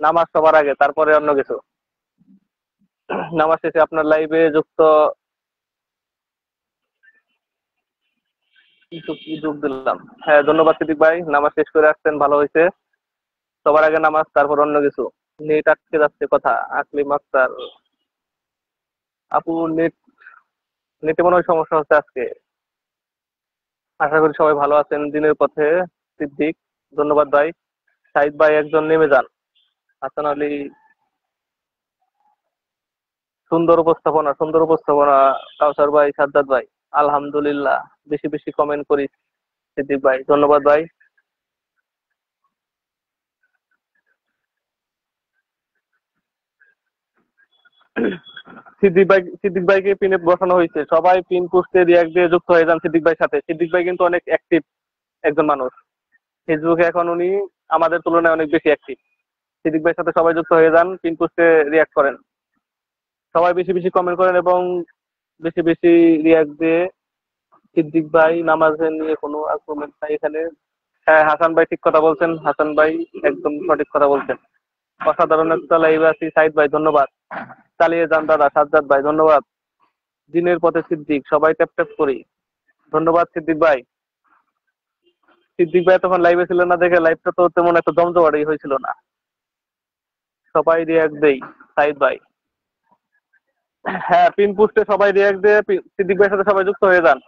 নামাজ সবার আগে, তারপরে অন্য কিছু। নামাজ শেষে আপনার লাইভে যোগ দিলাম। হ্যাঁ ধন্যবাদ সিদ্দিক ভাই, নামাজ শেষ করে আসছেন, ভালো হয়েছে। সবার আগে নামাজ, তারপর অন্য কিছু। নেট আটকে যাচ্ছে কথা। আকলিম আক্তার আপু, নেটে মনে হয় সমস্যা হচ্ছে আজকে। আশা করি সবাই ভালো আছেন। দিনের পথে সিদ্দিক, ধন্যবাদ ভাই। সাইদ ভাই একজন নেমে যান। হাসান আলী, সুন্দর উপস্থাপনা, সুন্দর উপস্থাপনা। কাউসার ভাই, সাজ্জাদ ভাই, আলহামদুলিল্লাহ। বেশি বেশি কমেন্ট করি। সিদ্দিক ভাই ধন্যবাদ ভাই। সিদ্দিক ভাইকে পিনে বসানো হয়েছে। সবাই পিন পোস্টে রিয়াক্ট দিয়ে যুক্ত হয়ে যান সিদ্দিক ভাইয়ের সাথে। সিদ্দিক ভাই কিন্তু অনেক অ্যাক্টিভ একজন মানুষ। ফেসবুকে এখন উনি আমাদের তুলনায় অনেক বেশি অ্যাক্টিভ। সিদ্দিক ভাইয়ের সাথে সবাই যুক্ত হয়ে যান, পিন পোস্টে রিয়াক্ট করেন। সবাই বেশি বেশি কমেন্ট করেন এবং বেশি বেশি রিয়াক্ট দিয়ে। সিদ্দিক ভাই নামাজে নিয়ে কোনো আর্গুমেন্ট নাই এখানে। হ্যাঁ হাসান ভাই ঠিক কথা বলছেন। হাসান ভাই একদম সঠিক কথা বলছেন। অসাধারণ একটা লাইভ আছি। সাইদ ভাই ধন্যবাদ। চালিয়ে যান দাদা। সাজ্জাদ ভাই ধন্যবাদ। দিনের পথে সিদ্দিক, সবাই ট্যাপ ট্যাপ করি। ধন্যবাদ সিদ্দিক ভাই। সিদ্দিক ভাই তখন লাইভে ছিল না দেখে লাইভটা তো তেমন একটা জমজমাটই হয়েছিল না। সবাই রিয়াক্ট দেই। সাইদ ভাই, হ্যাঁ পিন পোস্টে সবাই রিয়াক্ট দিয়ে সিদ্দিক ভাইয়ের সাথে সবাই যুক্ত হয়ে যান।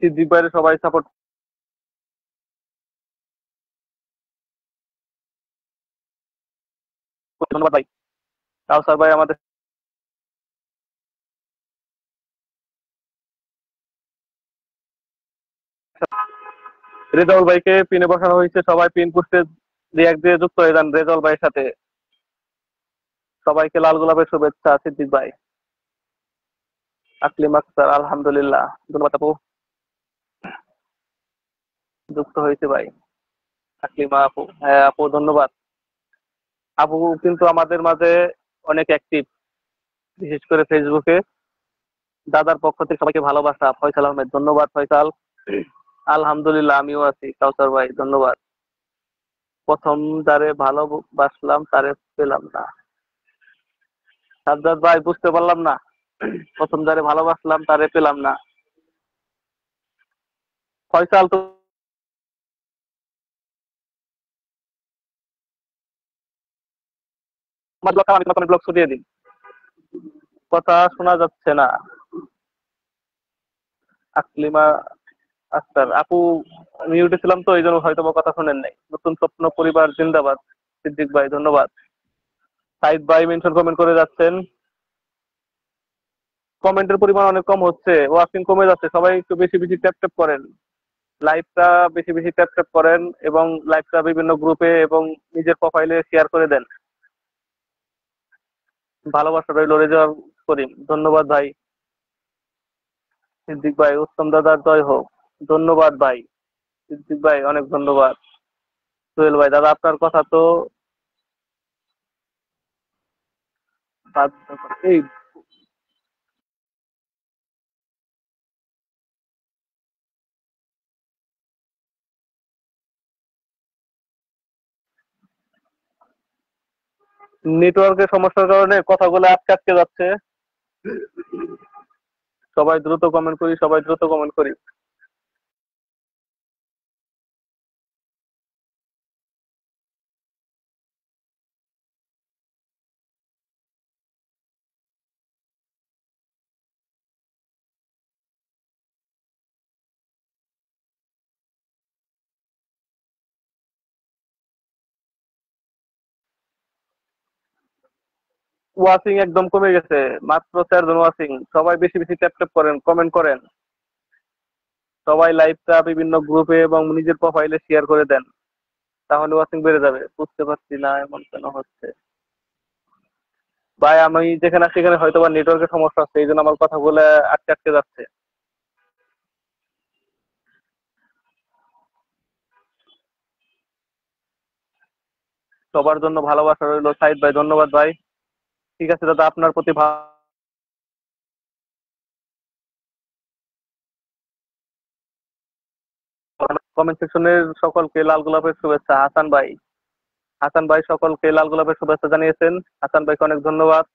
সিদ্দিক ভাইয়ের সবাই সাপোর্ট, ধন্যবাদ ভাই। কাউসার ভাই আমাদের রেজাউল ভাইকে পিনে বসানো হয়েছে, সবাই পিন পুষতে রিয়াক্ট দিয়ে যুক্ত হয়ে যান রেজাউল ভাইয়ের সাথে। সবাইকে লাল গোলাপের শুভেচ্ছা সিদ্দিক ভাই। আকলিম আক্তার আলহামদুলিল্লাহ, ধন্যবাদ আপু, যুক্ত হয়েছে ভাই। আকলিমা আপু, হ্যাঁ আপু ধন্যবাদ। আপু কিন্তু আমাদের মাঝে অনেক অ্যাক্টিভ, বিশেষ করে ফেসবুকে। দাদার পক্ষ থেকে সবাইকে ভালোবাসা। ফয়সাল আহমেদ, ধন্যবাদ ফয়সাল। আলহামদুলিল্লাহ, আমিও আছি কাউসার ভাই, ধন্যবাদ। প্রথম যারে ভালোবাসলাম তারে পেলাম না। সাজ্জাদ ভাই বুঝতে পারলাম না, প্রথম যারে ভালোবাসলাম তারে পেলাম না। ফয়সাল তো আমার ব্লগ, আমি তোমার ব্লগ ছড়িয়ে দিই। কথা শোনা যাচ্ছে না। আকলিমা আক্তার আপু, মিউটে ছিলাম তো এই জন্য হয়তো বা কথা শোনেন নাই। নতুন স্বপ্ন পরিবার জিন্দাবাদ। সিদ্দিক ভাই ধন্যবাদ। সাইদ ভাই মেনশন কমেন্ট করে যাচ্ছেন। কমেন্টের পরিমাণ অনেক কম হচ্ছে, ওয়াচিং কমে যাচ্ছে। সবাই একটু বেশি বেশি ট্যাপ ট্যাপ করেন, লাইভটা বেশি বেশি ট্যাপ ট্যাপ করেন এবং লাইভটা বিভিন্ন গ্রুপে এবং নিজের প্রোফাইলে শেয়ার করে দেন। ভালোবাসা রইল। রেজাউল করিম, ধন্যবাদ ভাই। সিদ্দিক ভাই, উত্তম দাদার জয় হোক, ধন্যবাদ ভাই। সিদ্দিক ভাই অনেক ধন্যবাদ। সোহেল ভাই, দাদা আপনার কথা তো এই নেটওয়ার্কের সমস্যার কারণে কথাগুলো আটকে আটকে যাচ্ছে। সবাই দ্রুত কমেন্ট করি, সবাই দ্রুত কমেন্ট করি। ওয়াচিং একদম কমে গেছে, মাত্র 4 জন ওয়াচিং। সবাই বেশি বেশি ট্যাপ ট্যাপ করেন, কমেন্ট করেন। সবাই লাইভটা বিভিন্ন গ্রুপে এবং নিজের প্রোফাইলে শেয়ার করে দেন, তাহলে ওয়াচিং বেড়ে যাবে। বুঝতে পারছি না এমন কেন হচ্ছে। ভাই আমি যেখানে আছি সেখানে হয়তো বা নেটওয়ার্কের সমস্যা আছে, এই জন্য আমার কথাগুলো আটকে আটকে যাচ্ছে। সবার জন্য ভালোবাসা রইল। সাইদ ভাই ধন্যবাদ ভাই। ঠিক আছে দাদা, আপনার প্রতি কমেন্ট সেকশনের সকলকে লাল গোলাপের শুভেচ্ছা। হাসান ভাই, হাসান ভাই সকলকে লাল গোলাপের শুভেচ্ছা জানিয়েছেন। হাসান ভাইকে অনেক ধন্যবাদ।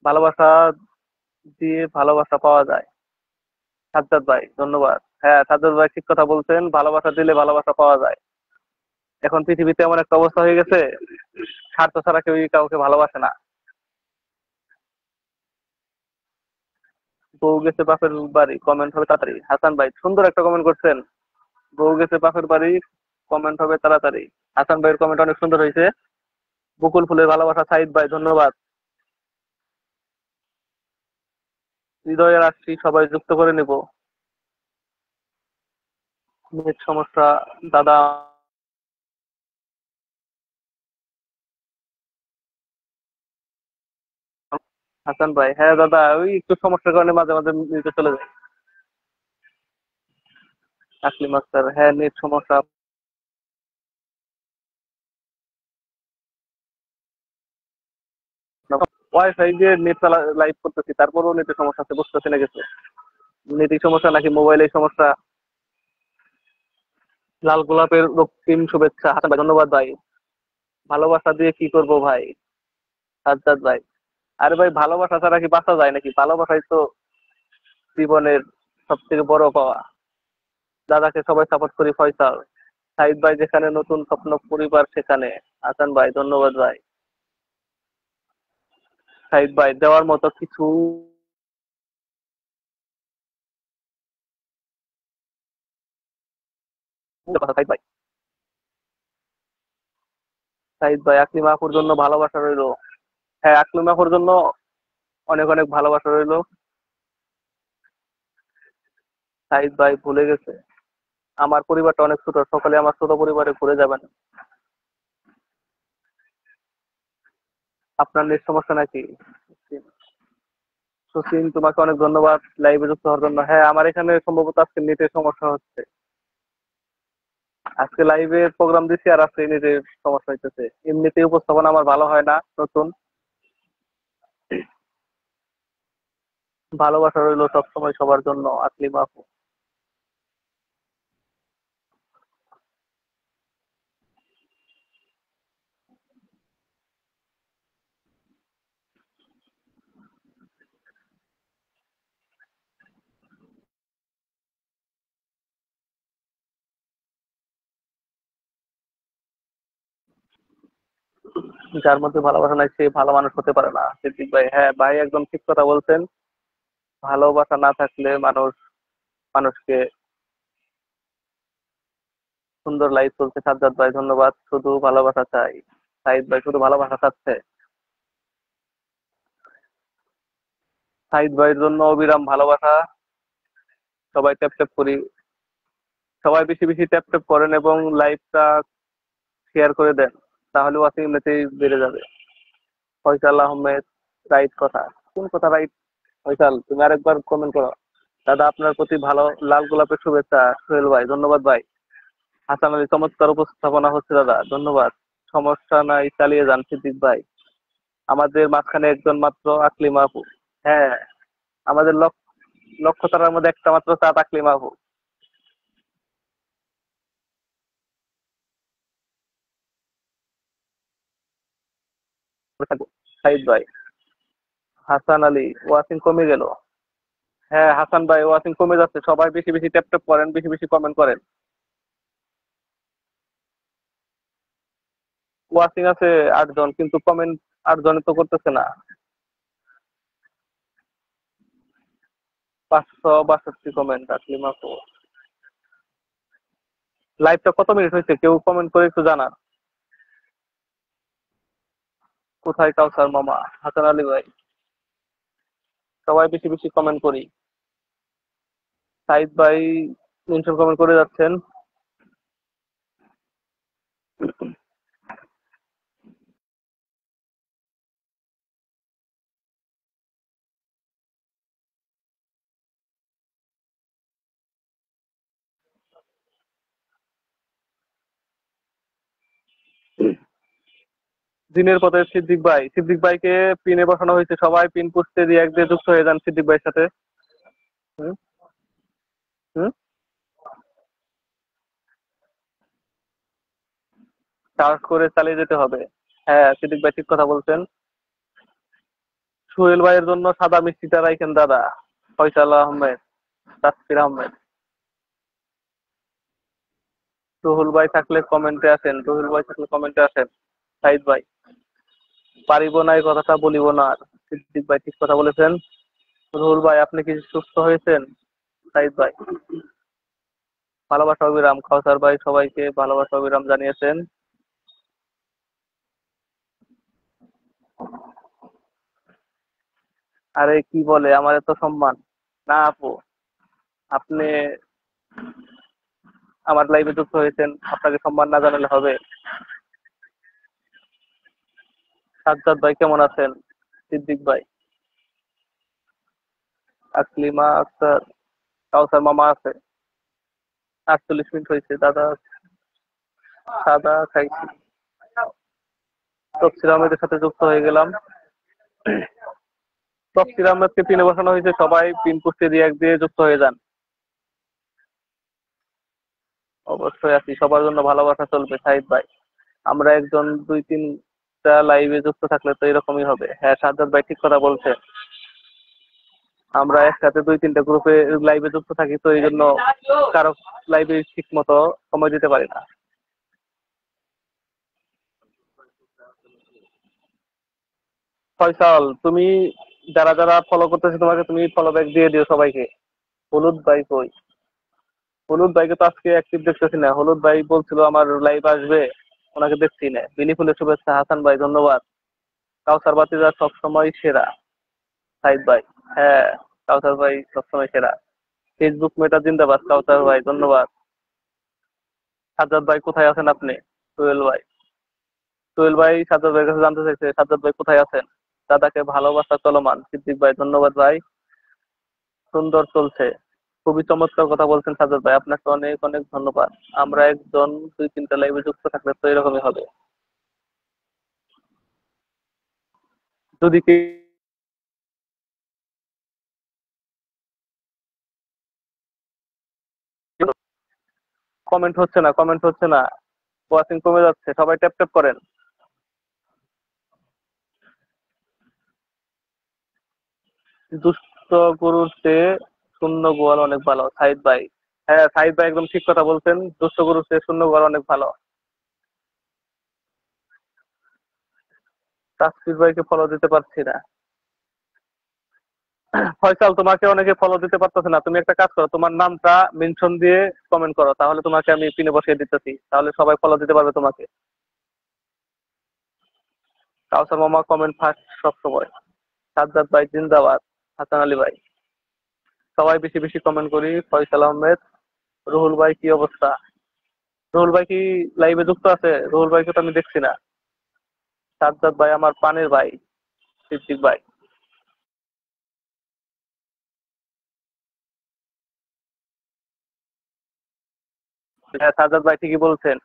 ভালোবাসা দিয়ে ভালোবাসা পাওয়া যায়। সাজ্জাদ ভাই ধন্যবাদ। হ্যাঁ সাজ্জাদ ভাই ঠিক কথা বলছেন, ভালোবাসা দিলে ভালোবাসা পাওয়া যায়। এখন পৃথিবীতে এমন একটা অবস্থা হয়ে গেছে, স্বার্থ ছাড়া কেউ কাউকে ভালোবাসে না। বউ গেছে বাপের বাড়ি, কমেন্ট হবে তাড়াতাড়ি। হাসান ভাই সুন্দর একটা কমেন্ট করছেন। বউ গেছে বাপের বাড়ি, কমেন্ট হবে তাড়াতাড়ি। হাসান ভাইয়ের কমেন্ট অনেক সুন্দর হয়েছে। বকুল ফুলের ভালোবাসা। সাইদ ভাই ধন্যবাদ। হৃদয়ের আসছি, সবাই যুক্ত করে নিব। নেট সমস্যা দাদা। হাসান ভাই, হ্যাঁ দাদা ওই একটু সমস্যার কারণে মাঝে মাঝে নিতে চলে যায়। আসলিম আক্তার, হ্যাঁ নেট সমস্যা। ওয়াইফাই দিয়ে নেট চালা লাইভ করতেছি, তারপরেও নেটের সমস্যা আছে, বুঝতেছি না কিছু। নেটের সমস্যা নাকি মোবাইলের সমস্যা। লাল গোলাপের রক্তিম শুভেচ্ছা। হাসান ভাই ধন্যবাদ ভাই। ভালোবাসা দিয়ে কি করব ভাই। সাজ্জাদ ভাই, আরে ভাই ভালোবাসা ছাড়া কি বাঁচা যায় নাকি? ভালোবাসাই তো জীবনের সব থেকে বড় পাওয়া। দাদাকে সবাই সাপোর্ট করি। ফয়সাল, সাইদ ভাই যেখানে নতুন স্বপ্ন পরিবার সেখানে। হাসান ভাই ধন্যবাদ ভাই। সাইদ ভাই দেওয়ার মতো কিছু কথা সাইদ ভাই আকলিমা আপুর জন্য ভালোবাসা রইলো। হ্যাঁ, আকলিমা আপুর জন্য অনেক অনেক ভালোবাসা রইলো। সাইদ ভাই ভুলে গেছে আমার পরিবারটা অনেক ছোট, সকালে আমার ছোট পরিবারে ঘুরে যাবেন। আপনার নেট সমস্যা নাকি? সুসিন, তোমাকে অনেক ধন্যবাদ লাইভে যুক্ত হওয়ার জন্য। হ্যাঁ, আমার এখানে সম্ভবত আজকে নেটের সমস্যা হচ্ছে। আজকে লাইভে প্রোগ্রাম দিচ্ছি আর আজকে নেটের সমস্যা হইতেছে। এমনিতেই উপস্থাপনা আমার ভালো হয় না, নতুন। ভালোবাসা রইলো সবসময় সবার জন্য আকলিমা আপু। যার মধ্যে ভালোবাসা নাই সে ভালো মানুষ হতে পারে না, সিদ্দিক ভাই। হ্যাঁ ভাই, একদম ঠিক কথা বলছেন। ভালোবাসা না থাকলে মানুষ মানুষকে সুন্দর লাইফ চলছে। সাজ্জাদ ভাই ধন্যবাদ, শুধু ভালোবাসা চাই। সাইদ ভাই শুধু ভালোবাসা চাচ্ছে। সাইদ ভাইয়ের জন্য অবিরাম ভালোবাসা। সবাই ট্যাপ ট্যাপ করি, সবাই বেশি বেশি ট্যাপ ট্যাপ করেন এবং লাইভটা শেয়ার করে দেন, তাহলে ওয়াচিং এমনিতেই বেড়ে যাবে। ফয়সাল আহমেদ, রাইট কথা। কোন কথা রাইট? ফয়সাল, তুমি আরেকবার কমেন্ট করো। দাদা আপনার প্রতি ভালো লাল গোলাপের শুভেচ্ছা। সোহেল ভাই ধন্যবাদ ভাই। হাসান আলী, চমৎকার উপস্থাপনা হচ্ছে দাদা, ধন্যবাদ। সমস্যা নাই, চালিয়ে যান সিদ্দিক ভাই। আমাদের মাঝখানে একজন মাত্র আকলিমা আপু। হ্যাঁ, আমাদের লক্ষ্য তারার মধ্যে একটা মাত্র চাঁদ আকলিমা আপু। সাইদ ভাই, হাসান আলী, ওয়াচিং কমে গেল। হ্যাঁ হাসান ভাই, ওয়াচিং কমে যাচ্ছে। সবাই বেশি বেশি ট্যাপ ট্যাপ করেন, বেশি বেশি কমেন্ট করেন। ওয়াচিং আছে 8 জন, কিন্তু কমেন্ট 8 জনে তো করতেছে না। 562 কমেন্ট আকলিমা আপু। লাইভটা কত মিনিট হয়েছে কেউ কমেন্ট করে একটু জানান। কোথায় কাউসার মামা? হাসান আলী ভাই, সবাই বেশি বেশি কমেন্ট করি। সাইদ ভাই মেনশন কমেন্ট করে যাচ্ছেন। দিনের পথে সিদ্দিক ভাই, সিদ্দিক ভাইকে পিনে বসানো হয়েছে। সবাই পিন পুষতে দিয়ে এক দিয়ে যুক্ত হয়ে যান সিদ্দিক ভাইয়ের সাথে। হুম হুম চার্জ করে চালিয়ে যেতে হবে। হ্যাঁ সিদ্দিক ভাই ঠিক কথা বলছেন। সোহেল ভাইয়ের জন্য সাদা মিষ্টিটা রাখেন দাদা। ফয়সাল আহমেদ, তাসফির আহমেদ। রুহুল ভাই থাকলে কমেন্টে আসেন, রুহুল ভাই থাকলে কমেন্টে আসেন। সাইদ ভাই, পারিব না এই কথাটা বলিব না আর। সিদ্দিক ভাই ঠিক কথা বলেছেন। রুহুল ভাই, আপনি কি সুস্থ হয়েছেন? সাইদ ভাই, ভালোবাসা অবিরাম। খাওসার ভাই সবাইকে ভালোবাসা অবিরাম জানিয়েছেন। আরে কি বলে, আমার এত সম্মান না আপু। আপনি আমার লাইভে যুক্ত হয়েছেন, আপনাকে সম্মান না জানালে হবে? সাজ্জাদ ভাই কেমন আছেন? সিদ্দিক ভাই, আকলিমা আক্তার, কাউসার মামা আছে। 48 মিনিট হয়েছে দাদা। সাদা খাইছি। তফসির আহমেদের সাথে যুক্ত হয়ে গেলাম। তফসির আহমেদকে পিনে বসানো হয়েছে, সবাই পিন পুষতে দিয়ে এক দিয়ে যুক্ত হয়ে যান। অবশ্যই আছি, সবার জন্য ভালোবাসা চলবে সাইদ ভাই। আমরা একজন 2-3টা লাইভে যুক্ত থাকলে তো এরকমই হবে। হ্যাঁ সাজ্জাদ ভাই ঠিক কথা বলছে। আমরা একসাথে 2-3টা গ্রুপে লাইভে যুক্ত থাকি, তো এই জন্য কারো লাইভে ঠিক মতো সময় দিতে পারি না। ফয়সাল, তুমি যারা যারা ফলো করতেছে তোমাকে তুমি ফলো ব্যাক দিয়ে দিও সবাইকে। হলুদ ভাই কই? হলুদ ভাইকে তো আজকে অ্যাক্টিভ দেখতেছি না। হলুদ ভাই বলছিল আমার লাইভ আসবে, ওনাকে দেখছি না। বিনি ফুলের শুভেচ্ছা হাসান ভাই, ধন্যবাদ। কাউসার বাতিজা সবসময় সেরা, সাইদ ভাই। হ্যাঁ, কাউসার ভাই সবসময় সেরা। ফেসবুক মেটা জিন্দাবাদ, কাউসার ভাই ধন্যবাদ। সাজ্জাদ ভাই কোথায় আছেন আপনি? সোহেল ভাই, সোহেল ভাই সাজ্জাদ ভাইয়ের কাছে জানতে চাইছে সাজ্জাদ ভাই কোথায় আছেন। দাদাকে ভালোবাসা চলমান, সিদ্দিক ভাই ধন্যবাদ ভাই। সুন্দর চলছে, খুবই চমৎকার কথা বলছেন সাজ্জাদ ভাই, আপনাকে অনেক অনেক ধন্যবাদ। আমরা একজন দুই তিনটা লাইভে যুক্ত থাকলে তো এরকমই হবে। যদি কি কমেন্ট হচ্ছে না, কমেন্ট হচ্ছে না, ওয়াচিং কমে যাচ্ছে, সবাই ট্যাপ ট্যাপ করেন। দুষ্ট গরুর চেয়ে শূন্য গোয়াল অনেক ভালো, সাইদ ভাই। হ্যাঁ সাইদ ভাই একদম ঠিক কথা বলছেন, দুষ্ট গরুর চেয়ে শূন্য গোয়াল অনেক ভালো। তাসফির ভাইকে ফলো দিতে পারছি না। ফয়সাল, তোমাকে অনেকে ফলো দিতে পারতেছে না। তুমি একটা কাজ করো, তোমার নামটা মেনশন দিয়ে কমেন্ট করো, তাহলে তোমাকে আমি পিনে বসিয়ে দিতেছি, তাহলে সবাই ফলো দিতে পারবে তোমাকে। কাউসার মামা কমেন্ট ফার্স্ট সবসময়। সাজ্জাদ ভাই জিন্দাবাদ, হাসান আলী ভাই। সবাই বেশি বেশি কমেন্ট করি। ফয়সাল আহমেদ, রুহুল ভাই কি অবস্থা? রুহুল ভাই কি লাইভে যুক্ত আছে? রুহুল ভাইকে তো আমি দেখছি না। সাজ্জাদ ভাই আমার পানের ভাই, সিদ্দিক ভাই। হ্যাঁ সাজ্জাদ ভাই ঠিকই বলছেন,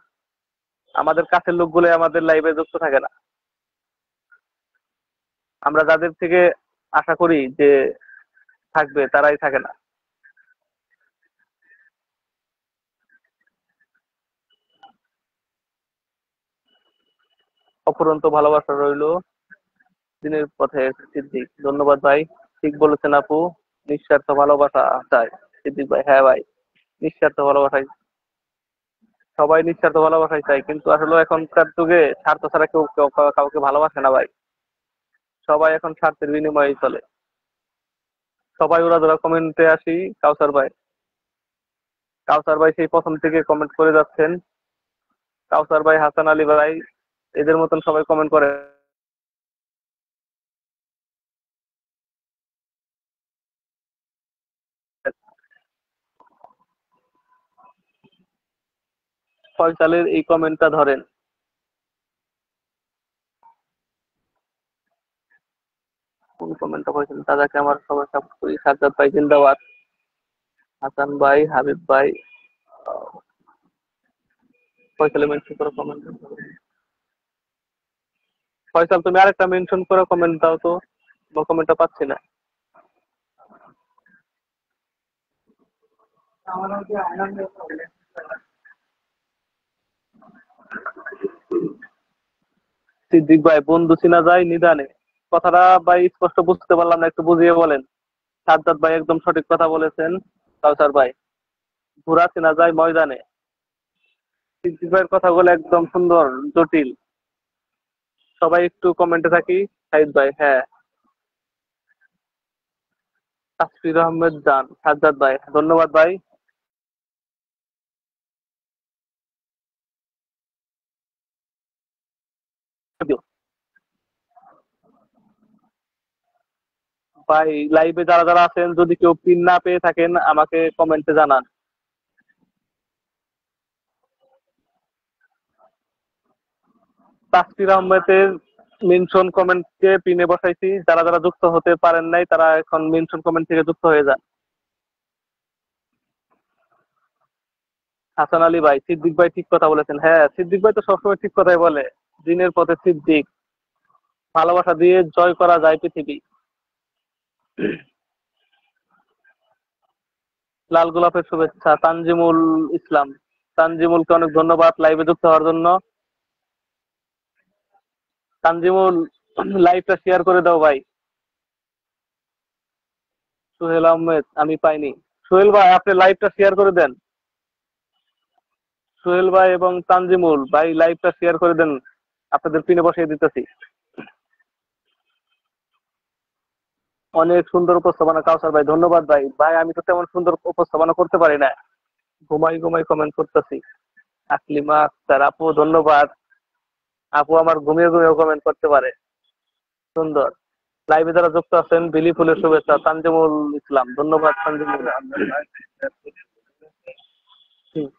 আমাদের কাছের লোকগুলো আমাদের লাইভে যুক্ত থাকে না। আমরা যাদের থেকে আশা করি যে থাকবে তারাই থাকে না। অফুরন্ত ভালোবাসা রইলো দিনের পথে সিদ্দিক, ধন্যবাদ ভাই। ঠিক বলেছেন আপু, নিঃস্বার্থ ভালোবাসা চাই সিদ্দিক ভাই। হ্যাঁ ভাই, নিঃস্বার্থ ভালোবাসাই, সবাই নিঃস্বার্থ ভালোবাসাই চাই, কিন্তু আসলে এখনকার যুগে স্বার্থ ছাড়া কেউ কাউকে ভালোবাসে না ভাই। সবাই এখন স্বার্থের বিনিময়ে চলে। সবাই ওরা যারা কমেন্টে আসি, কাউসার ভাই, কাউসার ভাই সেই প্রথম থেকে কমেন্ট করে যাচ্ছেন। কাউসার ভাই, হাসান আলী ভাই, এদের মতন সবাই কমেন্ট করে। ফয়সালের এই কমেন্টটা ধরেন। কোন কমেন্টটা করেছেন? দাদাকে আমার সবার সাপোর্ট করি, সাজ্জাদ ভাই জিন্দাবাদ। হাসান ভাই, হাবিব ভাই, আহ, ফয়সালে মেনশন করে কমেন্ট। ফয়সাল তুমি আরেকটা মেনশন করে কমেন্ট দাও তো, তোমার কমেন্টটা পাচ্ছি না। সিদ্দিক ভাই, বন্ধু চিনা যায় নিদানে, কথাটা ভাই স্পষ্ট বুঝতে পারলাম না, একটু বুঝিয়ে বলেন। সাজ্জাদ ভাই একদম সঠিক কথা বলেছেন। কাউসার ভাই, ঘোড়া চেনা যায় ময়দানে। সিদ্দিক ভাইয়ের কথাগুলো একদম সুন্দর, জটিল। সবাই একটু কমেন্টে থাকি। সাইদ ভাই, হ্যাঁ। তাসফির আহমেদ জান, সাজ্জাদ ভাই ধন্যবাদ ভাই। ভাই লাইভে যারা যারা আছেন, যদি কেউ পিন না পেয়ে থাকেন আমাকে কমেন্টে জানান। তাসফির আহমেদের মেনশন কমেন্টকে পিনে বসাইছি, যারা যারা যুক্ত হতে পারেন নাই তারা এখন মেনশন কমেন্ট থেকে যুক্ত হয়ে যান। হাসান আলী ভাই, সিদ্দিক ভাই ঠিক কথা বলেছেন। হ্যাঁ সিদ্দিক ভাই তো সবসময় ঠিক কথাই বলে। দিনের পথে সিদ্দিক, ভালোবাসা দিয়ে জয় করা যায় পৃথিবী। লাল গোলাপের শুভেচ্ছা তানজিমুল ইসলাম। তানজিমুলকে অনেক ধন্যবাদ লাইভে যুক্ত হওয়ার জন্য। তানজিমুল, লাইভটা শেয়ার করে দাও ভাই। সোহেল আহমেদ, আমি পাইনি। সোহেল ভাই আপনি লাইভটা শেয়ার করে দেন। সোহেল ভাই এবং তানজিমুল ভাই লাইভটা শেয়ার করে দেন, আপনাদের পিনে বসিয়ে দিতেছি। অনেক সুন্দর উপস্থাপনা কাউসার ভাই, ধন্যবাদ ভাই। ভাই আমি তো তেমন সুন্দর উপস্থাপনা করতে পারি না, ঘুমাই ঘুমাই কমেন্ট করতেছি। আকলিমা আক্তার আপু ধন্যবাদ। আপু আমার ঘুমিয়ে ঘুমিয়ে কমেন্ট করতে পারে, সুন্দর। লাইভে যারা যুক্ত আছেন বিলি ফুলের শুভেচ্ছা। তানজিমুল ইসলাম ধন্যবাদ তানজিমুল। হুম।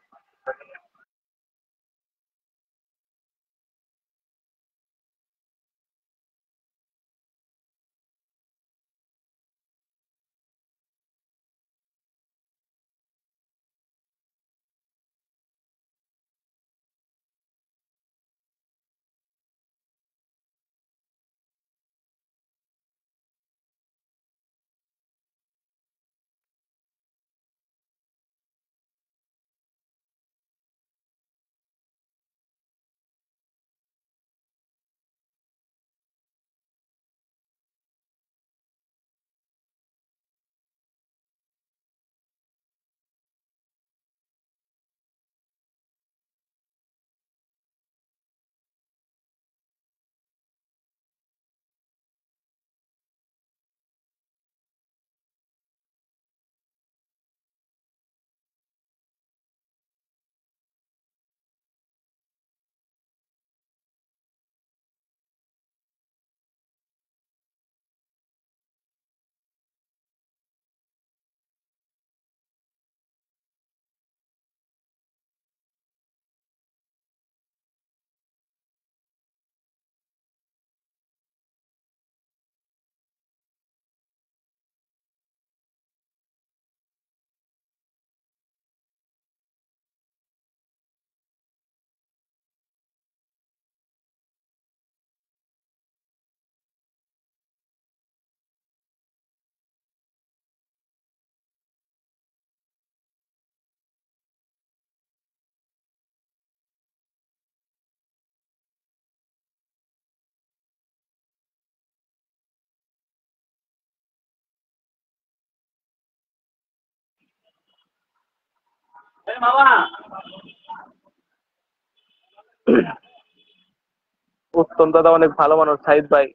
উত্তম দাদা অনেক ভালো মানুষ সাইদ ভাই,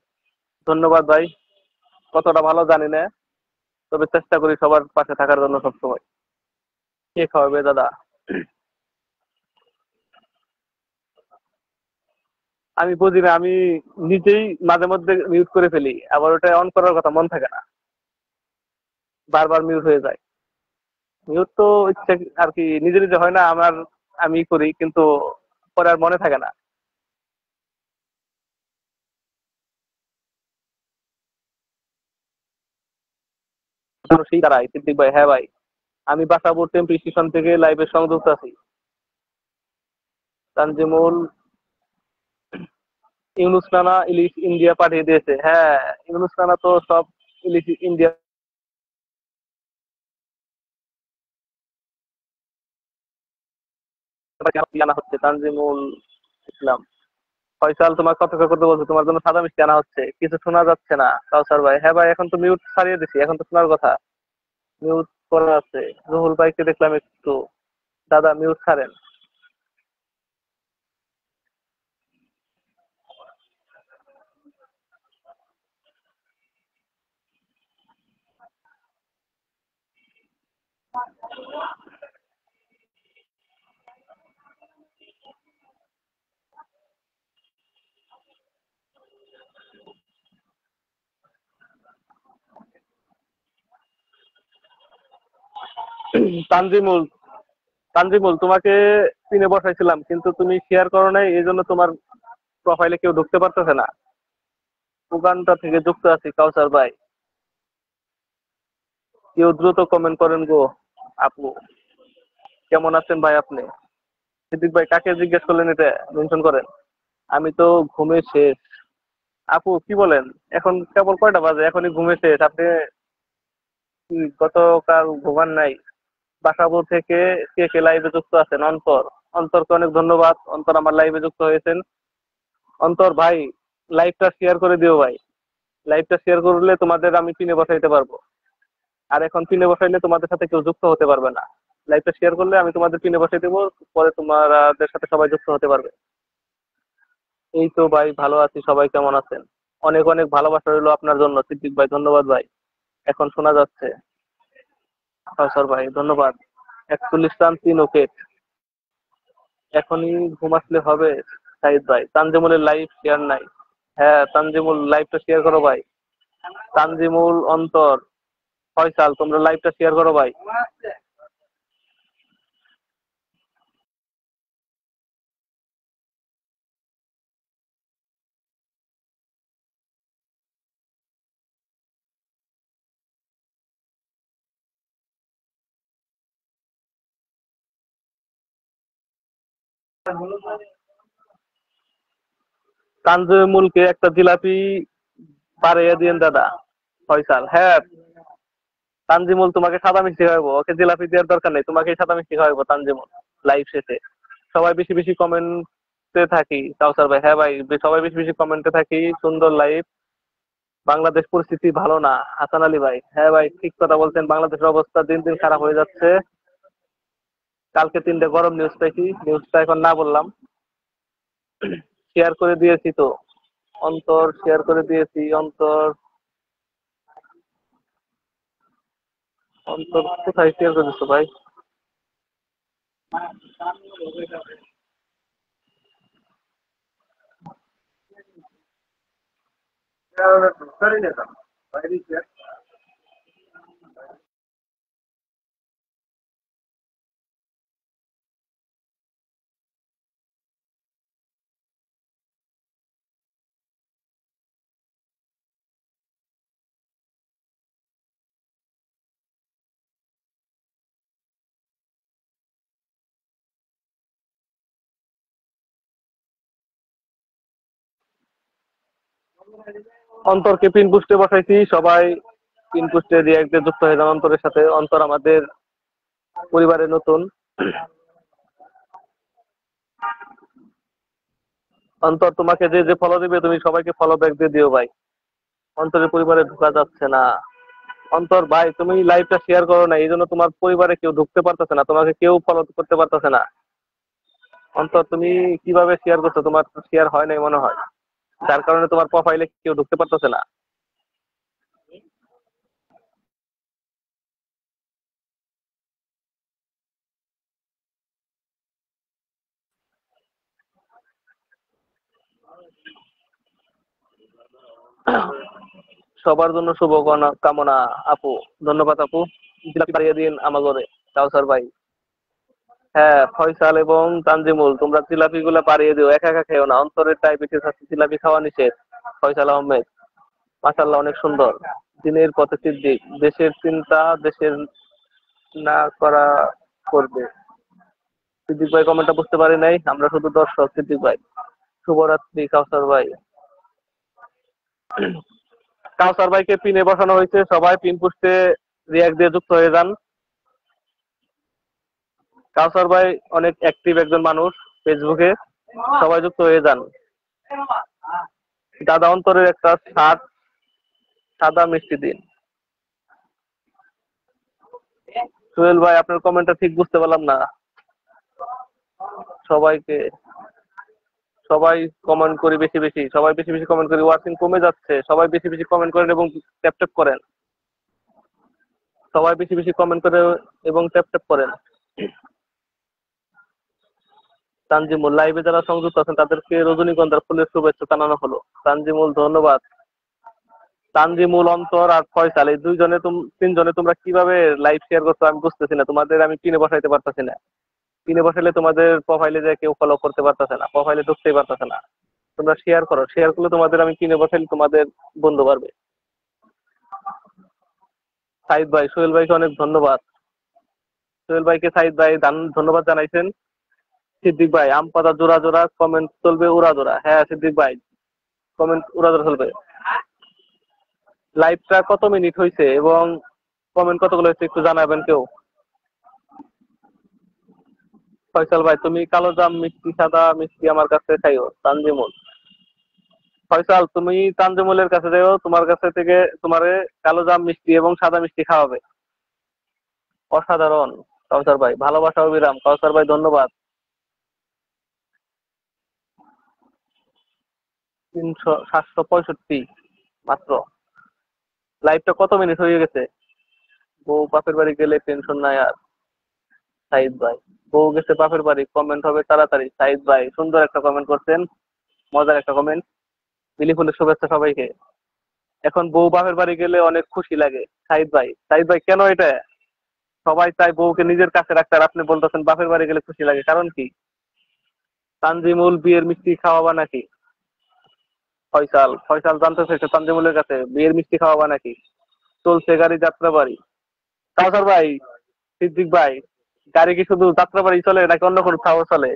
ধন্যবাদ ভাই। কতটা ভালো জানি না, তবে চেষ্টা করি সবার পাশে থাকার জন্য সবসময়। কে খাওয়াবে দাদা? আমি বুঝি না, আমি নিজেই মাঝে মধ্যে মিউট করে ফেলি, আবার ওটা অন করার কথা মন থাকে না, বারবার মিউট হয়ে যায়। মিউট তো ইচ্ছে আর কি নিজে নিজে হয় না আমার, আমি করি কিন্তু পরে আর মনে থাকে না। সেই দাঁড়াই সিদ্দিক ভাই। হ্যাঁ ভাই, আমি বাসাবোর টেম্পি স্টেশন থেকে লাইভে সংযুক্ত আছি। তানজিমুল ইউনুস রানা ইলিশ ইন্ডিয়া পাঠিয়ে দিয়েছে। হ্যাঁ, ইউনুস রানা তো সব ইলিশ ইন্ডিয়া আনা হচ্ছে। তানজিমুল ইসলাম ফয়সাল তোমার কথা করতে বলছে, তোমার জন্য সাদা মিষ্টি আনা হচ্ছে। কিছু শোনা যাচ্ছে না কাউসার ভাই। হ্যাঁ ভাই, এখন তো মিউট ছাড়িয়ে দিছি, এখন তো শোনার কথা। মিউট করা আছে। রুহুল ভাইকে দেখলাম একটু, দাদা মিউট ছাড়েন। তানজিমুল তানজিমুল তোমাকে পিনে বসাইছিলাম কিন্তু তুমি শেয়ার করো নাই, এই জন্য তোমার প্রোফাইলে কেউ ঢুকতে পারতেছে না। উগান্ডা থেকে যুক্ত আছি কাউসার ভাই। কেউ দ্রুত কমেন্ট করেন গো। আপু কেমন আছেন ভাই আপনি? সিদ্দিক ভাই কাকে জিজ্ঞেস করলেন এটা মেনশন করেন। আমি তো ঘুমে শেষ। আপু কি বলেন? এখন কেবল কয়টা বাজে, এখনই ঘুমে শেষ আপনি? গতকাল ঘুমান নাই? বাসাবো থেকে কে কে লাইভে যুক্ত আছেন? অন্তর, অন্তরকে অনেক ধন্যবাদ। অন্তর আমার লাইভে যুক্ত হয়েছেন। অন্তর ভাই লাইভটা শেয়ার করে দিও ভাই। লাইভটা শেয়ার করলে তোমাদের আমি পিনে বসাইতে পারবো। আর এখন পিনে বসাইলে তোমাদের সাথে কেউ যুক্ত হতে পারবে না। লাইভটা শেয়ার করলে আমি তোমাদের পিনে বসাই দেবো, পরে তোমাদের সাথে সবাই যুক্ত হতে পারবে। এই তো ভাই ভালো আছি, সবাই কেমন আছেন? অনেক অনেক ভালোবাসা রইলো আপনার জন্য সিদ্দিক ভাই, ধন্যবাদ ভাই। এখন শোনা যাচ্ছে কাউসার ভাই, ধন্যবাদ। 41 রান 3 উইকেট। এখনই ঘুম আসলে হবে সাইদ ভাই? তানজিমুলের লাইভ শেয়ার নাই। হ্যাঁ তানজিমুল, লাইভটা শেয়ার করো ভাই। তানজিমুল, অন্তর, ফয়সাল, তোমরা লাইভটা শেয়ার করো ভাই। তানজিমুলকে একটা জিলাপি পাড়িয়ে দিয়েন দাদা। ফয়সাল, হ্যাঁ তানজিমুল তোমাকে সাদা মিষ্টি খাওয়াবো, ওকে জিলাপি দেওয়ার দরকার নেই, তোমাকে সাদা মিষ্টি খাওয়াবো তানজিমুল লাইভ শেষে। সবাই বেশি বেশি কমেন্টে থাকি। কাউসার ভাই, হ্যাঁ ভাই সবাই বেশি বেশি কমেন্টে থাকি। সুন্দর লাইভ। বাংলাদেশ পরিস্থিতি ভালো না, হাসান আলী ভাই। হ্যাঁ ভাই ঠিক কথা বলছেন, বাংলাদেশের অবস্থা দিন দিন খারাপ হয়ে যাচ্ছে। কালকে 3টে গরম নিউজ পেয়েছি, নিউজটা এখন না বললাম। শেয়ার করে দিয়েছি তো অন্তর, শেয়ার করে দিয়েছি অন্তর। অন্তর কোথায় শেয়ার করে দিচ্ছ ভাই? অন্তরকে পিন পোস্টে বসাইছি, সবাই পিন পোস্টে রিয়াক্টে যুক্ত হয়ে যান অন্তরের সাথে। অন্তর আমাদের পরিবারে নতুন। অন্তর তোমাকে যে যে ফলো দিবে তুমি সবাইকে ফলো ব্যাক দিয়ে দিও ভাই। অন্তরের পরিবারে ঢোকা যাচ্ছে না। অন্তর ভাই তুমি লাইভটা শেয়ার করো না, এই জন্য তোমার পরিবারে কেউ ঢুকতে পারতেছে না, তোমাকে কেউ ফলো করতে পারতেছে না। অন্তর তুমি কিভাবে শেয়ার করছো? তোমার শেয়ার হয় নাই মনে হয়, যার কারণে তোমার প্রোফাইলে কেউ ঢুকতে পারতেছে না। সবার জন্য শুভ কামনা আপু। ধন্যবাদ আপু। জিলাপি বাড়িয়ে দিন আমাগরে কাউসার ভাই। হ্যাঁ ফয়সাল এবং তানজিমুল, তোমরা জিলাপি গুলা বাড়িয়ে দিও, একা একা খেও না। অন্তরের ডায়াবেটিস আছে, জিলাপি খাওয়া নিষেধ। ফয়সাল আহমেদ, মাশাআল্লাহ অনেক সুন্দর। দিনের পথে সিদ্দিক, দেশের চিন্তা দেশের না করা করবে। সিদ্দিক ভাই কমেন্টটা বুঝতে পারি নাই, আমরা শুধু দর্শক। সিদ্দিক ভাই শুভরাত্রি। কাউসার ভাই, কাউসার ভাইকে পিনে বসানো হয়েছে, সবাই পিন পোস্টে রিয়াক্ট দিয়ে যুক্ত হয়ে যান। কাউসার ভাই অনেক অ্যাক্টিভ একজন মানুষ ফেসবুকে, সবাই যুক্ত হয়ে যান। দাদা অন্তরের একটা সাদা মিষ্টি দিন। সোহেল ভাই আপনার কমেন্টটা ঠিক বুঝতে পারলাম না। সবাইকে, সবাই কমেন্ট করি বেশি বেশি, সবাই বেশি বেশি কমেন্ট করি। ওয়াচিং কমে যাচ্ছে, সবাই বেশি বেশি কমেন্ট করেন এবং ট্যাপ ট্যাপ করেন। সবাই বেশি বেশি কমেন্ট করে এবং ট্যাপ ট্যাপ করেন। তানজিমুল, লাইভে যারা সংযুক্ত আছেন তাদেরকে রজনীগন্ধার ফুলের শুভেচ্ছা জানানো হলো। তানজিমুল ধন্যবাদ। তানজিমুল, অন্তর আর ফয়সাল, এই তিনজনে তোমরা কিভাবে লাইভ শেয়ার করছো আমি বুঝতেছি না। তোমাদের আমি পিনে বসাইতে পারতেছি না। পিনে বসাইলে তোমাদের প্রোফাইলে যে কেউ ফলো করতে পারতেছে না, প্রোফাইলে ঢুকতেই পারতেছে না। তোমরা শেয়ার করো, শেয়ার করলে তোমাদের আমি পিনে বসাইলে তোমাদের বন্ধু বাড়বে। সাইদ ভাই, সোহেল ভাইকে অনেক ধন্যবাদ। সোহেল ভাইকে সাইদ ভাই ধন্যবাদ জানাইছেন। সিদ্দিক ভাই, আম পাতা জোড়া জোড়া কমেন্ট চলবে উড়া জোড়া। হ্যাঁ সিদ্দিক ভাই, কমেন্ট উড়া জোড়া চলবে। লাইভটা কত মিনিট হয়েছে এবং কমেন্ট কতগুলো হয়েছে একটু জানাবেন কেউ। ফয়সাল ভাই, তুমি কালো জাম মিষ্টি সাদা মিষ্টি আমার কাছে খাইও। তানজিমুল, ফয়সাল তুমি তানজিমুলের কাছে যাও, তোমার কাছে থেকে তোমারে কালো জাম মিষ্টি এবং সাদা মিষ্টি খাওয়াবে। অসাধারণ। কাউসার ভাই, ভালোবাসা অবিরাম। কাউসার ভাই ধন্যবাদ। 765 মাত্র। লাইভটা কত মিনিট হয়ে গেছে? বউ বাপের বাড়ি গেলে টেনশন নাই আর। সাইদ ভাই। বউ গেছে বাপের বাড়ি, কমেন্ট হবে তাড়াতাড়ি। সাইদ ভাই সুন্দর একটা কমেন্ট করছেন, মজার একটা কমেন্ট। বিলি ফুলের শুভেচ্ছা সবাইকে। এখন বউ বাপের বাড়ি গেলে অনেক খুশি লাগে। সাইদ ভাই, সাইদ ভাই কেন এটা? সবাই চায় বউকে নিজের কাছে রাখতে, আর আপনি বলতেছেন বাপের বাড়ি গেলে খুশি লাগে, কারণ কি? তানজিমুল বিয়ের মিষ্টি খাওয়াবা নাকি? ফয়সাল, ফয়সাল জানতে চাইছে তানজিমুলের কাছে বিয়ের মিষ্টি খাওয়াবা নাকি? চলছে গাড়ি যাত্রা বাড়ি। কাউসার ভাই, সিদ্দিক ভাই, গাড়ি কি শুধু যাত্রা বাড়ি চলে নাকি অন্য কোনো খাওয়া চলে?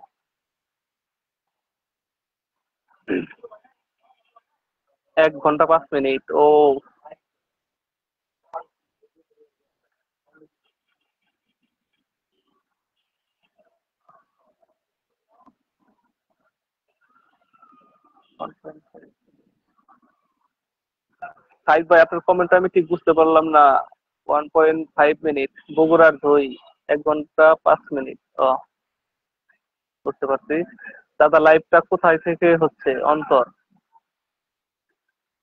1 ঘন্টা 5 মিনিট। ও সাইদ ভাই, আপনার কমেন্টটা আমি ঠিক বুঝতে পারলাম না। 1.5 মিনিট, বগুড়ার দই 1 ঘন্টা 5 মিনিট। ও, বুঝতে পারছি। দাদা লাইভটা কোথায় থেকে হচ্ছে? অন্তর,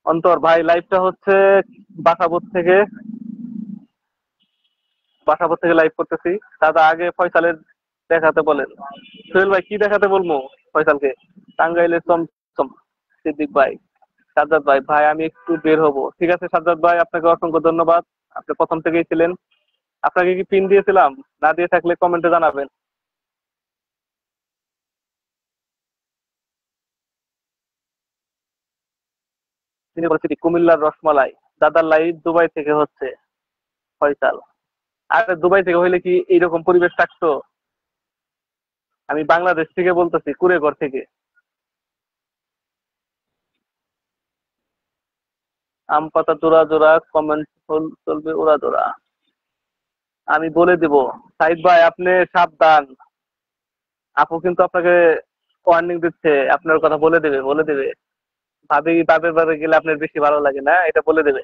অন্তর ভাই লাইভটা হচ্ছে বাসাবোধ থেকে, বাসাবোধ থেকে লাইভ করতেছি। দাদা আগে ফয়সালের দেখাতে বলেন। সোহেল ভাই কি দেখাতে বলবো ফয়সালকে? টাঙ্গাইলের চমচম। সিদ্দিক ভাই, সাজ্জাদ ভাই, ভাই আমি একটু বের হব। ঠিক আছে সাজ্জাদ ভাই, আপনাকে অসংখ্য ধন্যবাদ। আপনি প্রথম থেকেই ছিলেন। আপনাকে কি পিন দিয়েছিলাম? না দিয়ে থাকলে কমেন্টে জানাবেন। তিনি বলছি কুমিল্লার রসমালাই। দাদার লাইভ দুবাই থেকে হচ্ছে। ফয়সাল, আরে দুবাই থেকে হইলে কি এইরকম পরিবেশ থাকতো? আমি বাংলাদেশ থেকে বলতেছি, কুড়েঘর থেকে। আম পাতা জোড়া জোড়া, কমেন্ট চলবে ওরা জোড়া। আমি বলে দিব। সাইদ ভাই আপনি সাবধান, আপু কিন্তু আপনাকে ওয়ার্নিং দিচ্ছে, আপনার কথা বলে দেবে, বলে দেবে। ভাবি বাপের বাড়ি গেলে আপনার বেশি ভালো লাগে না, এটা বলে দেবে।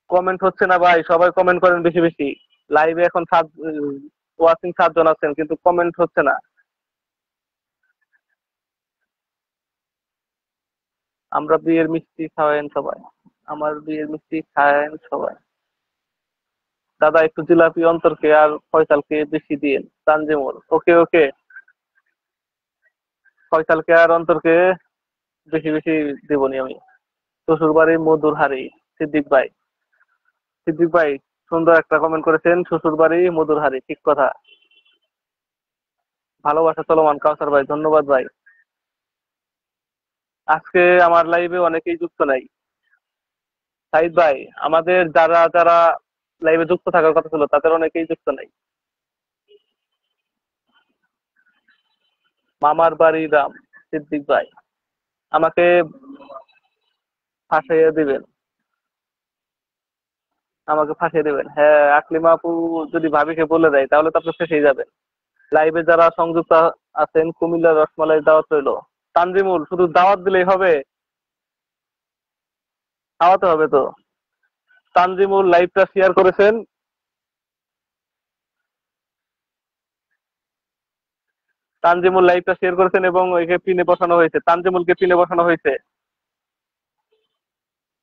কমেন্ট হচ্ছে না ভাই, সবাই কমেন্ট করেন বেশি বেশি। লাইভে এখন ওয়াচিং 7 জন আছেন, কিন্তু কমেন্ট হচ্ছে না। আমরা বিয়ের মিষ্টি খাওয়ায়েন সবাই, আমার বিয়ের মিষ্টি খাওয়ায়েন সবাই। দাদা একটু জিলাপি অন্তরকে আর ফয়সালকে বেশি দিয়েন। তানজিমুল, ওকে ওকে। ফয়সালকে আর অন্তরকে বেশি বেশি দেবনি আমি। শ্বশুর বাড়ি মধুর হাড়ি। সিদ্দিক ভাই, সিদ্দিক ভাই সুন্দর একটা কমেন্ট করেছেন, শ্বশুর বাড়ি মধুর হাড়ি, ঠিক কথা। ভালোবাসা চলমান। কাউসার ভাই ধন্যবাদ ভাই। আজকে আমার লাইভে অনেকেই যুক্ত নাই। সাইদ ভাই, আমাদের যারা যারা লাইভে যুক্ত থাকার কথা ছিল তাদের অনেকেই যুক্ত নাই। মামার বাড়ি রাম। সিদ্দিক ভাই, আমাকে ফাঁসাইয়া দিবেন, আমাকে ফাঁসিয়ে দেবেন। হ্যাঁ, আকলিমা আপু যদি ভাবিকে বলে দেয় তাহলে তো আপনি ফেসেই যাবেন। লাইভে যারা সংযুক্ত আছেন, কুমিল্লার রসমালাই দাওয়াত রইল। তানজিমুল, শুধু দাওয়াত দিলেই হবে? খাওয়াতে হবে তো। তানজিমুল লাইভটা শেয়ার করেছেন, তানজিমুল লাইভটা শেয়ার করেছেন এবং একে পিনে বসানো হয়েছে, তানজিমুলকে পিনে বসানো হয়েছে।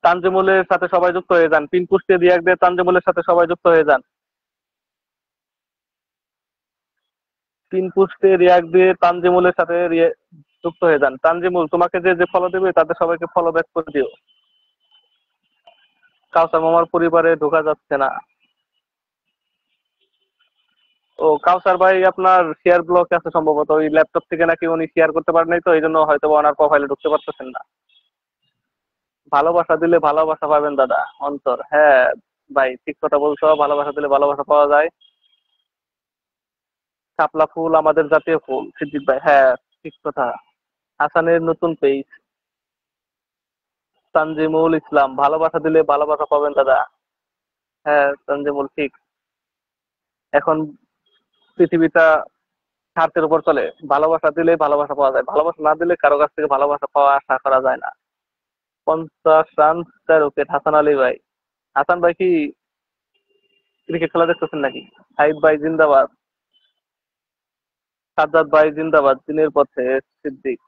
তানজিমুলের সাথে সবাই যুক্ত হয়ে যান, পিন পুষতে দিয়ে দিয়ে তানজিমুলের সাথে সবাই যুক্ত হয়ে যান। পিন পুষতে রিয়াক্ট দিয়ে তানজিমুলের সাথে যুক্ত হয়ে যান। তানজিমুল, তোমাকে যে যে ফলো দেবে তাদের সবাইকে ফলো ব্যাক করে দিও। কাউসার মামার পরিবারে ঢোকা যাচ্ছে না। ও কাউসার ভাই আপনার শেয়ার ব্লক আছে সম্ভবত, ওই ল্যাপটপ থেকে নাকি উনি শেয়ার করতে পারেন নাই, তো এই জন্য হয়তো ওনার প্রোফাইলে ঢুকতে পারতেছেন না। ভালোবাসা দিলে ভালোবাসা পাবেন দাদা। অন্তর, হ্যাঁ ভাই ঠিক কথা বলছো, ভালোবাসা দিলে ভালোবাসা পাওয়া যায়। শাপলা ফুল আমাদের জাতীয় ফুল। সিদ্দিক ভাই, হ্যাঁ ঠিক কথা। হাসানের নতুন পেজ। তানজিমুল ইসলাম, ভালোবাসা দিলে ভালোবাসা পাবেন দাদা। হ্যাঁ তানজিমুল ঠিক। এখন পৃথিবীটা স্বার্থের উপর চলে, ভালোবাসা দিলে ভালোবাসা পাওয়া যায়, ভালোবাসা না দিলে কারো কাছ থেকে ভালোবাসা পাওয়া আশা করা যায় না। 50 রান 4 উইকেট। হাসান আলী ভাই, হাসান ভাই কি ক্রিকেট খেলা দেখতেছেন নাকি? সাইদ ভাই জিন্দাবাদ। সাজ্জাদ ভাই জিন্দাবাদ। দিনের পথে সিদ্দিক,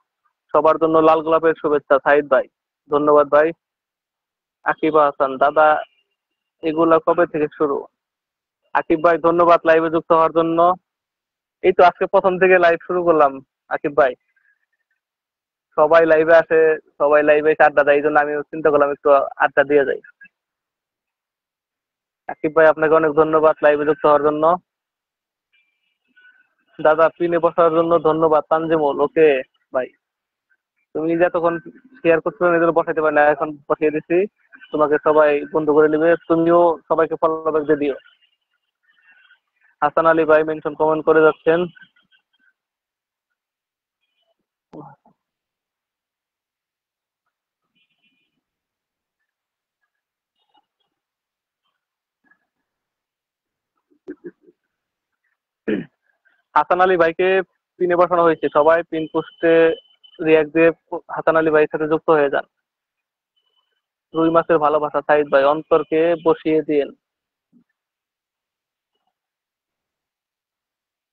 সবার জন্য লাল গোলাপের শুভেচ্ছা। সাইদ ভাই ধন্যবাদ ভাই। আকিবা হাসান, দাদা এগুলা কবে থেকে শুরু? আকিব ভাই ধন্যবাদ লাইভে যুক্ত হওয়ার জন্য। এই তো আজকে প্রথম থেকে লাইভ শুরু করলাম আকিব ভাই, সবাই লাইভে আসে, সবাই লাইভে এসে আড্ডা দেয়, এই জন্য আমি চিন্তা করলাম একটু আড্ডা দিয়ে যাই। আকিব ভাই আপনাকে অনেক ধন্যবাদ লাইভে যুক্ত হওয়ার জন্য। দাদা পিনে বসার জন্য ধন্যবাদ তানজিমুল। ওকে ভাই, তুমি যতক্ষণ শেয়ার করছো নিজের বসাইতে পারি না, এখন বসিয়ে দিচ্ছি, তোমাকে সবাই বন্ধু করে নেবে, তুমিও সবাইকে ফলো ব্যাক দিয়ে দিও। হাসান আলী ভাই মেনশন কমেন্ট করে যাচ্ছেন। হাসান আলী ভাইকে পিনে বসানো হয়েছে, সবাই পিন পোস্টে রিয়াক্ট দিয়ে হাসান আলী ভাইয়ের সাথে যুক্ত হয়ে যান। রুই মাছের ভালোবাসা সাইদ ভাই, অন্তরকে বসিয়ে দিন।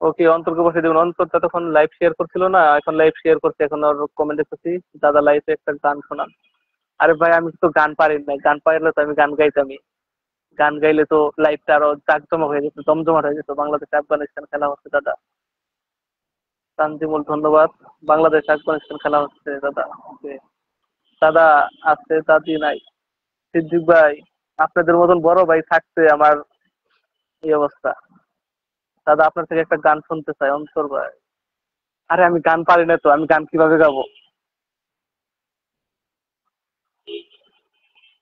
ওকে অন্তরকে বসিয়ে দেবেন। অন্তর তখন লাইভ শেয়ার করছিল না, এখন লাইভ শেয়ার করছে, এখন ওর কমেন্ট দেখতেছি দাদা লাইভে একটা গান শোনান। আরে ভাই আমি তো গান পারি না, গান পারলে তো আমি গান গাইতামই, গান গাইলে তো লাইভটা আরো জাঁকজমক হয়ে যেত, জমজমাট হয়ে যেত। বাংলাদেশ আফগানিস্তান খেলা হচ্ছে দাদা। তানজিমুল ধন্যবাদ। বাংলাদেশ আফগানিস্তান খেলা হচ্ছে দাদা। ওকে দাদা আছে দাদি নাই। সিদ্দিক ভাই আপনাদের মতন বড় ভাই থাকতে আমার এই অবস্থা। দাদা আপনার থেকে একটা গান শুনতে চাই অন্তর ভাই। আরে আমি গান পারি না তো, আমি গান কিভাবে গাবো?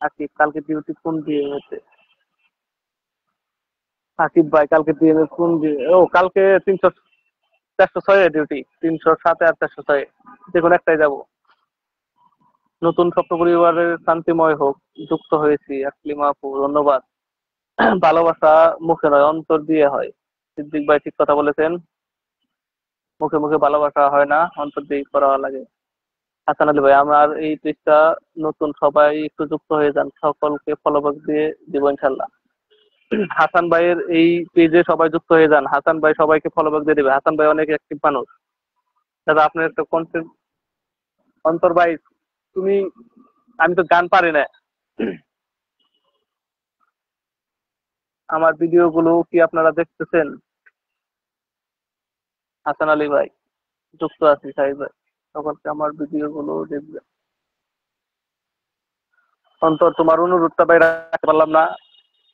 আকিব কালকে ডিউটি কোন দিয়ে হয়েছে? আকিব ভাই কালকে দিয়ে কোন দিয়ে? ও কালকে 406 ডিউটি, 307 আর 406 যে কোনো একটাই যাবো। নতুন স্বপ্ন পরিবারের শান্তিময় হোক, যুক্ত হয়েছি আকলিমা আপু ধন্যবাদ। ভালোবাসা মুখে নয় অন্তর দিয়ে হয়। সিদ্দিক ভাই ঠিক কথা বলেছেন, মুখে মুখে ভালোবাসা হয় না, অন্তর দিয়ে করা লাগে। হাসান আলী ভাই আমার এই পেজটা নতুন, সবাই একটু যুক্ত হয়ে যান, সকলকে ফলোব্যাক দিয়ে দিব ইনশাল্লাহ। হাসান ভাইয়ের এই পেজে সবাই যুক্ত হয়ে যান, হাসান ভাই সবাইকে ফলোব্যাক দিয়ে দিবে। হাসান ভাই অনেক অ্যাক্টিভ মানুষ। দাদা আপনার একটা কন্টেন্ট। অন্তর ভাই তুমি, আমি তো গান পারি না, আমার ভিডিও গুলো কি আপনারা দেখতেছেন? হাসান আলী ভাই যুক্ত আছি, সাহিদ ভাই সকলকে আমার ভিডিও গুলো দেখবেন। অন্তর তোমার অনুরোধটা ভাই রাখতে পারলাম না,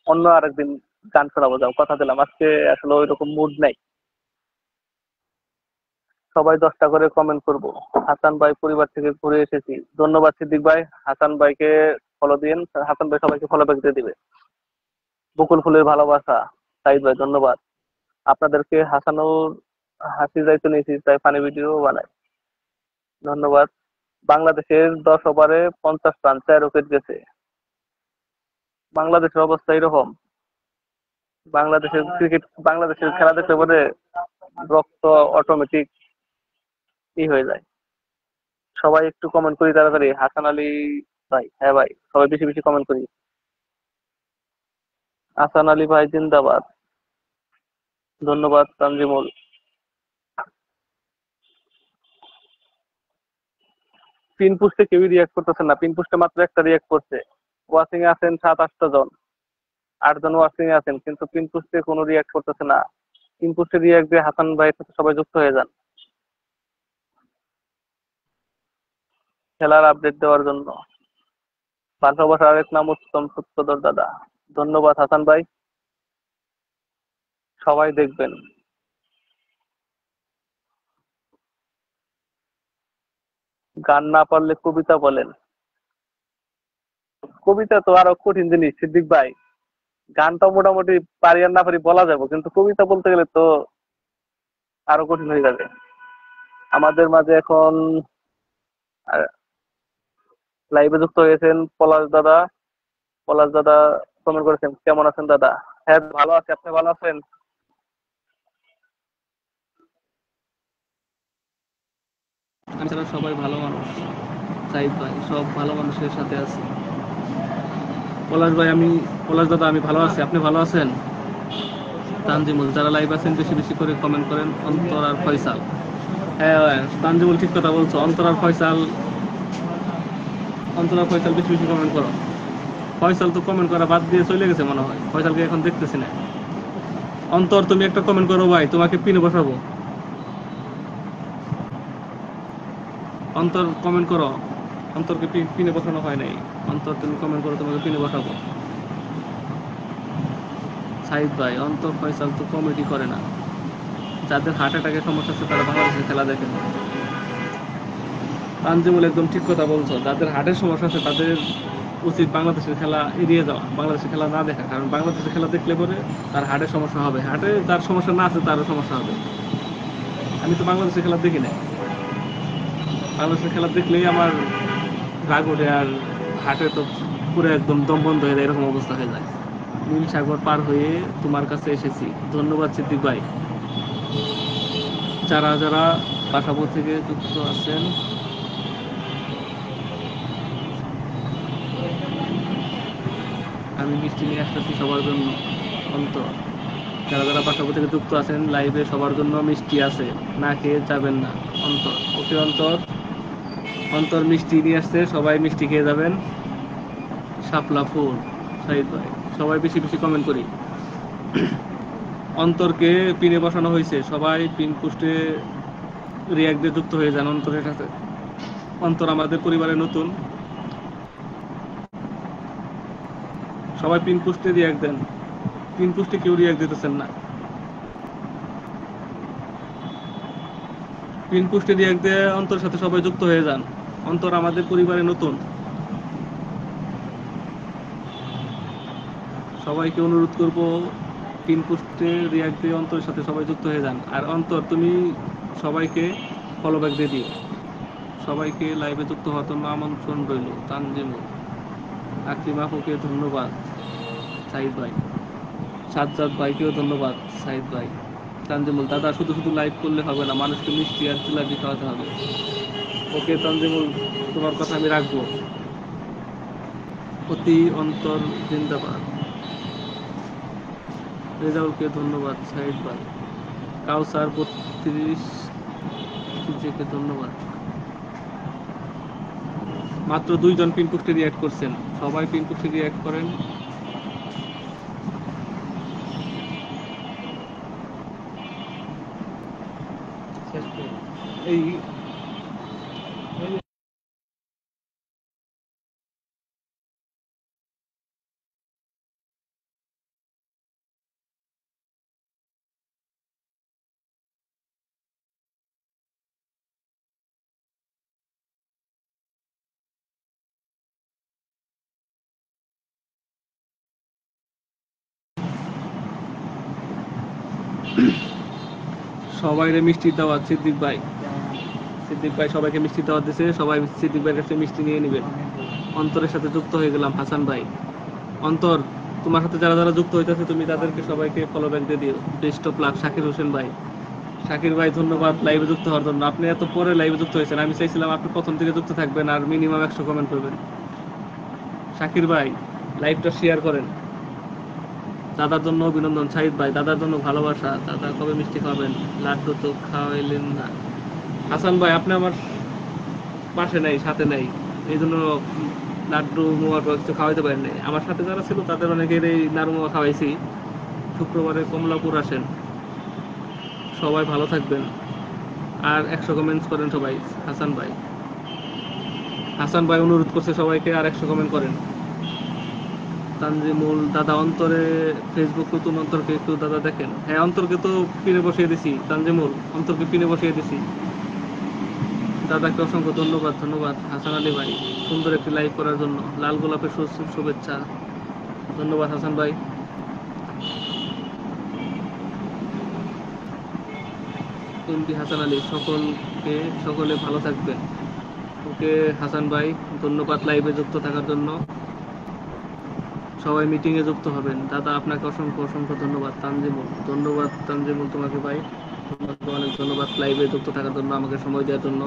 অন্য আরেকদিন গান শোনাবো, যাও কথা দিলাম। আজকে আসলে ওই রকম মুড নাই। সবাই 10টা করে কমেন্ট করব। হাসান ভাই পরিবার থেকে ঘুরে এসেছি, ধন্যবাদ সিদ্দিক ভাই। হাসান ভাইকে ফলো দিন, হাসান ভাই সবাইকে ফলো ব্যাক দিয়ে দিবে। বকুল ফুলের ভালোবাসা সাহিদ ভাই ধন্যবাদ। আপনাদেরকে হাসানুর হাসি যাইতে নিয়েছি, তাই ফানি ভিডিও বানাই, ধন্যবাদ। বাংলাদেশের 10 ওভারে 50 রান, 4 উইকেট গেছে। বাংলাদেশের অবস্থা এরকম, বাংলাদেশের ক্রিকেট, বাংলাদেশের খেলা দেখলে পরে রক্ত অটোমেটিক হয়ে যায়। সবাই একটু কমেন্ট করি তাড়াতাড়ি। হাসান আলী ভাই, হ্যাঁ ভাই সবাই বেশি বেশি কমেন্ট করি। হাসান আলী ভাই জিন্দাবাদ, ধন্যবাদ তানজিমুল। পিন পোস্টে কেউই রিয়াক্ট করতেছে না, পিন পোস্টে মাত্র একটা রিয়াক্ট করছে। ওয়াচিং এ আছেন 7-8টা জন, 8 জন ওয়াচিং এ আছেন, কিন্তু পিন পোস্টে কোনো রিয়াক্ট করতেছে না। পিন পোস্টে রিয়াক্ট দিয়ে হাসান ভাইয়ের সাথে সবাই যুক্ত হয়ে যান খেলার আপডেট দেওয়ার জন্য। ভালোবাসার আরেক নাম উত্তম সত্যধর দাদা, ধন্যবাদ হাসান ভাই, সবাই দেখবেন। গান না পারলে কবিতা বলেন। কবিতা তো আরো কঠিন জিনিস সিদ্দিক ভাই, গানটা মোটামুটি পারি আর না পারি বলা যাবে, কিন্তু কবিতা বলতে গেলে তো আরো কঠিন হয়ে যাবে। আমাদের মাঝে এখন লাইভে যুক্ত হয়েছেন পলাশ দাদা। পলাশ দাদা কমেন্ট করেছেন, কেমন আছেন দাদা? হ্যাঁ ভালো আছি, আপনি ভালো আছেন? আমি ছাড়া সবাই ভালো মানুষ, সাইদ ভাই সব ভালো মানুষের সাথে আছে। পলাশ ভাই আমি, পলাশ দাদা আমি ভালো আছি, আপনি ভালো আছেন? তানজিমুল যারা লাইভ আছেন বেশি বেশি করে কমেন্ট করেন। অন্তর আর ফয়সাল, হ্যাঁ তানজিমুল ঠিক কথা বলছো। অন্তর আর ফয়সাল, অন্তর আর ফয়সাল বেশি বেশি কমেন্ট করো। ফয়সাল তো কমেন্ট করা বাদ দিয়ে চলে গেছে মনে হয়, ফয়সালকে এখন দেখতেছি না। অন্তর তুমি একটা কমেন্ট করো ভাই, তোমাকে পিনে বসাবো। অন্তর কমেন্ট করো, অন্তরকে পিনে বসানো হয় নাই। অন্তর তুমি কমেন্ট করো, তোমাকে পিনে বসাবো। সাইদ ভাই, অন্তর ফয়সাল তো কমেডি করে না। যাদের হার্ট অ্যাটাকের সমস্যা আছে তারা বাংলাদেশের খেলা দেখেন। তানজিমুল একদম ঠিক কথা বলছো, যাদের হার্টের সমস্যা আছে তাদের উচিত বাংলাদেশের খেলা এড়িয়ে যাওয়া, বাংলাদেশের খেলা না দেখা। কারণ বাংলাদেশের খেলা দেখলে পরে তার হার্টের সমস্যা হবে, হার্টে যার সমস্যা না আছে তারও সমস্যা হবে। আমি তো বাংলাদেশের খেলা দেখি না, বাংলাদেশের খেলা দেখলেই আমার রাগ ওঠে, আর হার্টে তো পুরো একদম দম বন্ধ হয়ে যায়, এরকম অবস্থা হয়ে যায়। নীল সাগর পার হয়ে তোমার কাছে এসেছি। ধন্যবাদ সিদ্দিক ভাই। যারা যারা বাসাবো থেকে যুক্ত আছেন, আমি মিষ্টি নিয়ে আসতেছি সবার জন্য। অন্তর, যারা যারা বাসাবো থেকে যুক্ত আছেন লাইভে সবার জন্য মিষ্টি আছে, না খেয়ে যাবেন না। অন্তর, ওকে অন্তর, অন্তর মিষ্টি নিয়ে আসছে, সবাই মিষ্টি খেয়ে যাবেন। শাপলা ফুল, সাইদ ভাই, সবাই বেশি বেশি কমেন্ট করি। অন্তরকে পিনে বসানো হয়েছে, সবাই পিন পোস্টে রিয়াক্ট দিয়ে যুক্ত হয়ে যান অন্তরের সাথে। অন্তর আমাদের পরিবারে নতুন, সবাই পিন পোস্টে রিয়াক্ট দেন। পিন পোস্টে কেউ রিয়াক্ট দিতেছেন না। পিন পোস্টে রিয়াক্ট দিয়ে অন্তরের সাথে সবাই যুক্ত হয়ে যান। অন্তর আমাদের পরিবারে নতুন। সবাইকে অনুরোধ করব পিন পোস্টে রিয়াক্ট দিয়ে অন্তরের সাথে সবাই যুক্ত হয়ে যান। আর অন্তর, তুমি সবাইকে ফলো ব্যাক দিয়ে দিও। সবাইকে লাইভে যুক্ত হওয়ার জন্য আমন্ত্রণ রইল। তানজিমুল, আকরিমা আপুকে ধন্যবাদ সাইদ ভাই। সাজ্জাদ ভাইকেও ধন্যবাদ সাইদ ভাই। তানজিমুল, দাদা শুধু শুধু লাইভ করলে হবে না, মানুষকে মিষ্টি আর জিলাপি খাওয়াতে হবে। ওকে তানজিমুল, তোমার কথা আমি রাখবো। অতি অন্তর জিন্দাবাদ। রেজাউলকে ধন্যবাদ সাইদ ভাই। কাউসার 32 কে ধন্যবাদ। মাত্র 2 জন পিন পোস্টে রিঅ্যাক্ট করছেন, সবাই পিন পোস্টে রিঅ্যাক্ট করেন। এই সবাইরে মিষ্টির দাওয়াত। সিদ্দিক ভাই, সিদ্দিক ভাই সবাইকে মিষ্টির দাওয়াত দিছে, সবাই সিদ্দিক ভাইয়ের কাছে মিষ্টি নিয়ে নেবেন। অন্তরের সাথে যুক্ত হয়ে গেলাম। হাসান ভাই, অন্তর, তোমার সাথে যারা যারা যুক্ত হইতেছে তুমি তাদেরকে সবাইকে ফলো ব্যাক দিয়ে দিও। Best of luck. Shakir Hossain ভাই, শাকির ভাই ধন্যবাদ লাইভে যুক্ত হওয়ার জন্য। আপনি এত পরে লাইভে যুক্ত হয়েছেন, আমি চাইছিলাম আপনি প্রথম থেকে যুক্ত থাকবেন আর মিনিমাম 100 কমেন্ট করবেন। শাকির ভাই, লাইভটা শেয়ার করেন। দাদার জন্য অভিনন্দন। সাইদ ভাই, দাদার জন্য ভালোবাসা। দাদা কবে মিষ্টি খাবেন? লাড্ডু তো খাওয়াইলেন না। হাসান ভাই, আপনি আমার পাশে নাই, সাথে নাই, এই জন্য লাড্ডু মোয়া কিছু খাওয়াইতে পারেন নাই। আমার সাথে যারা ছিল তাদের অনেকের এই নাড়ু মোয়া খাওয়াইছি। শুক্রবারে কমলাপুর আসেন। সবাই ভালো থাকবেন আর 100 কমেন্টস করেন সবাই। হাসান ভাই, হাসান ভাই অনুরোধ করছে সবাইকে আর 100 কমেন্ট করেন। তানজিমুল, দাদা অন্তরে ফেসবুক নতুন, অন্তরকে একটু দাদা দেখেন। হ্যাঁ, অন্তরকে তো পিনে বসিয়ে দিছি। তানজিমুল, অন্তরকে পিনে বসিয়ে দিছি। দাদাকে অসংখ্য ধন্যবাদ। ধন্যবাদ হাসান আলী ভাই, সুন্দর একটি লাইভ করার জন্য। লাল গোলাপের শুভেচ্ছা। ধন্যবাদ হাসান ভাই। এমডি হাসান আলী, সকলে ভালো থাকবেন। ওকে হাসান ভাই, ধন্যবাদ লাইভে যুক্ত থাকার জন্য। সবাই মিটিংয়ে যুক্ত হবেন। দাদা আপনাকে অসংখ্য অসংখ্য ধন্যবাদ। তানজিমুল, ধন্যবাদ তানজিমুল তোমাকে ভাই, তোমাকে অনেক ধন্যবাদ লাইভে যুক্ত থাকার জন্য, আমাকে সময় দেওয়ার জন্য।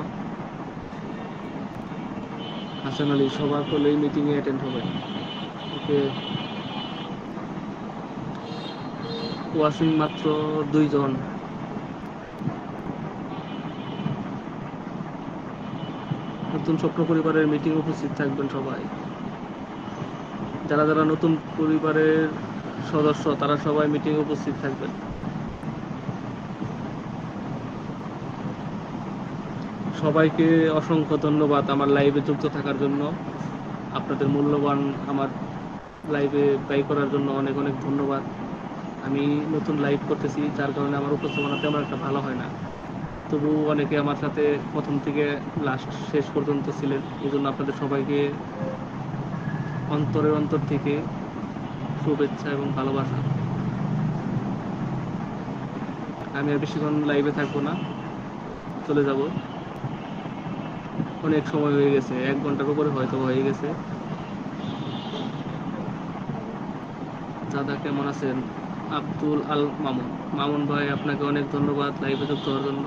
হাসান আলী, সবার হলেই মিটিংয়ে অ্যাটেন্ড হবেন। ওকে, ওয়াশিং মাত্র 2 জন। নতুন স্বপ্ন পরিবারের মিটিং উপস্থিত থাকবেন সবাই। যারা যারা নতুন পরিবারের সদস্য তারা সবাই মিটিং উপস্থিত থাকবেন। সবাইকে অসংখ্য ধন্যবাদ আমার লাইভে যুক্ত থাকার জন্য। আপনাদের মূল্যবান আমার লাইভে ব্যয় করার জন্য অনেক অনেক ধন্যবাদ। আমি নতুন লাইভ করতেছি, যার কারণে আমার উপস্থাপনা তেমন একটা ভালো হয় না, তবু অনেকে আমার সাথে প্রথম থেকে লাস্ট শেষ পর্যন্ত ছিলেন, এই জন্য আপনাদের সবাইকে অন্তরের অন্তর থেকে শুভেচ্ছা এবং ভালোবাসা। আমি আর বেশিক্ষণ লাইভে থাকবো না, চলে যাব। অনেক সময় হয়ে গেছে, 1 ঘন্টার উপরে হয়তো হয়ে গেছে। দাদা কেমন আছেন? আব্দুল আল মামুন। মামুন ভাই, আপনাকে অনেক ধন্যবাদ লাইভে যুক্ত হওয়ার জন্য।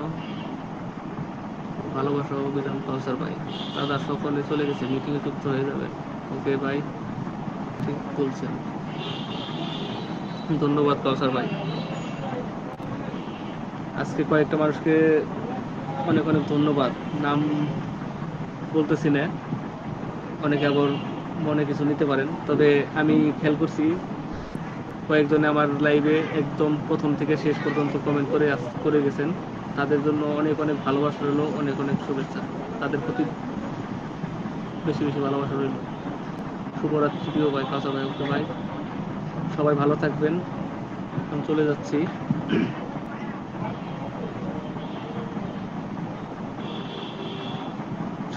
ভালোবাসা ও অভিযান কাউসার ভাই। দাদা সকলে চলে গেছে, মিটিংয়ে যুক্ত হয়ে যাবেন। ওকে ভাই, ঠিক বলছেন। ধন্যবাদ কাউসার ভাই। আজকে কয়েকটা মানুষকে অনেক অনেক ধন্যবাদ, নাম বলতেছি না, অনেকে আবার মনে কিছু নিতে পারেন, তবে আমি খেয়াল করছি কয়েকজনে আমার লাইভে একদম প্রথম থেকে শেষ পর্যন্ত কমেন্ট করে গেছেন। তাদের জন্য অনেক অনেক ভালোবাসা রইল, অনেক অনেক শুভেচ্ছা। তাদের প্রতি বেশি বেশি ভালোবাসা রইল। শুভরাত্রি প্রিয় ভাই, কাঁচা ভাই, ওকে ভাই, সবাই ভালো থাকবেন। আমি চলে যাচ্ছি।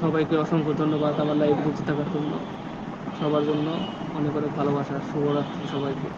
সবাইকে অসংখ্য ধন্যবাদ আমার লাইভে যুক্ত থাকার জন্য। সবার জন্য অনেক অনেক ভালোবাসা। শুভরাত্রি সবাইকে।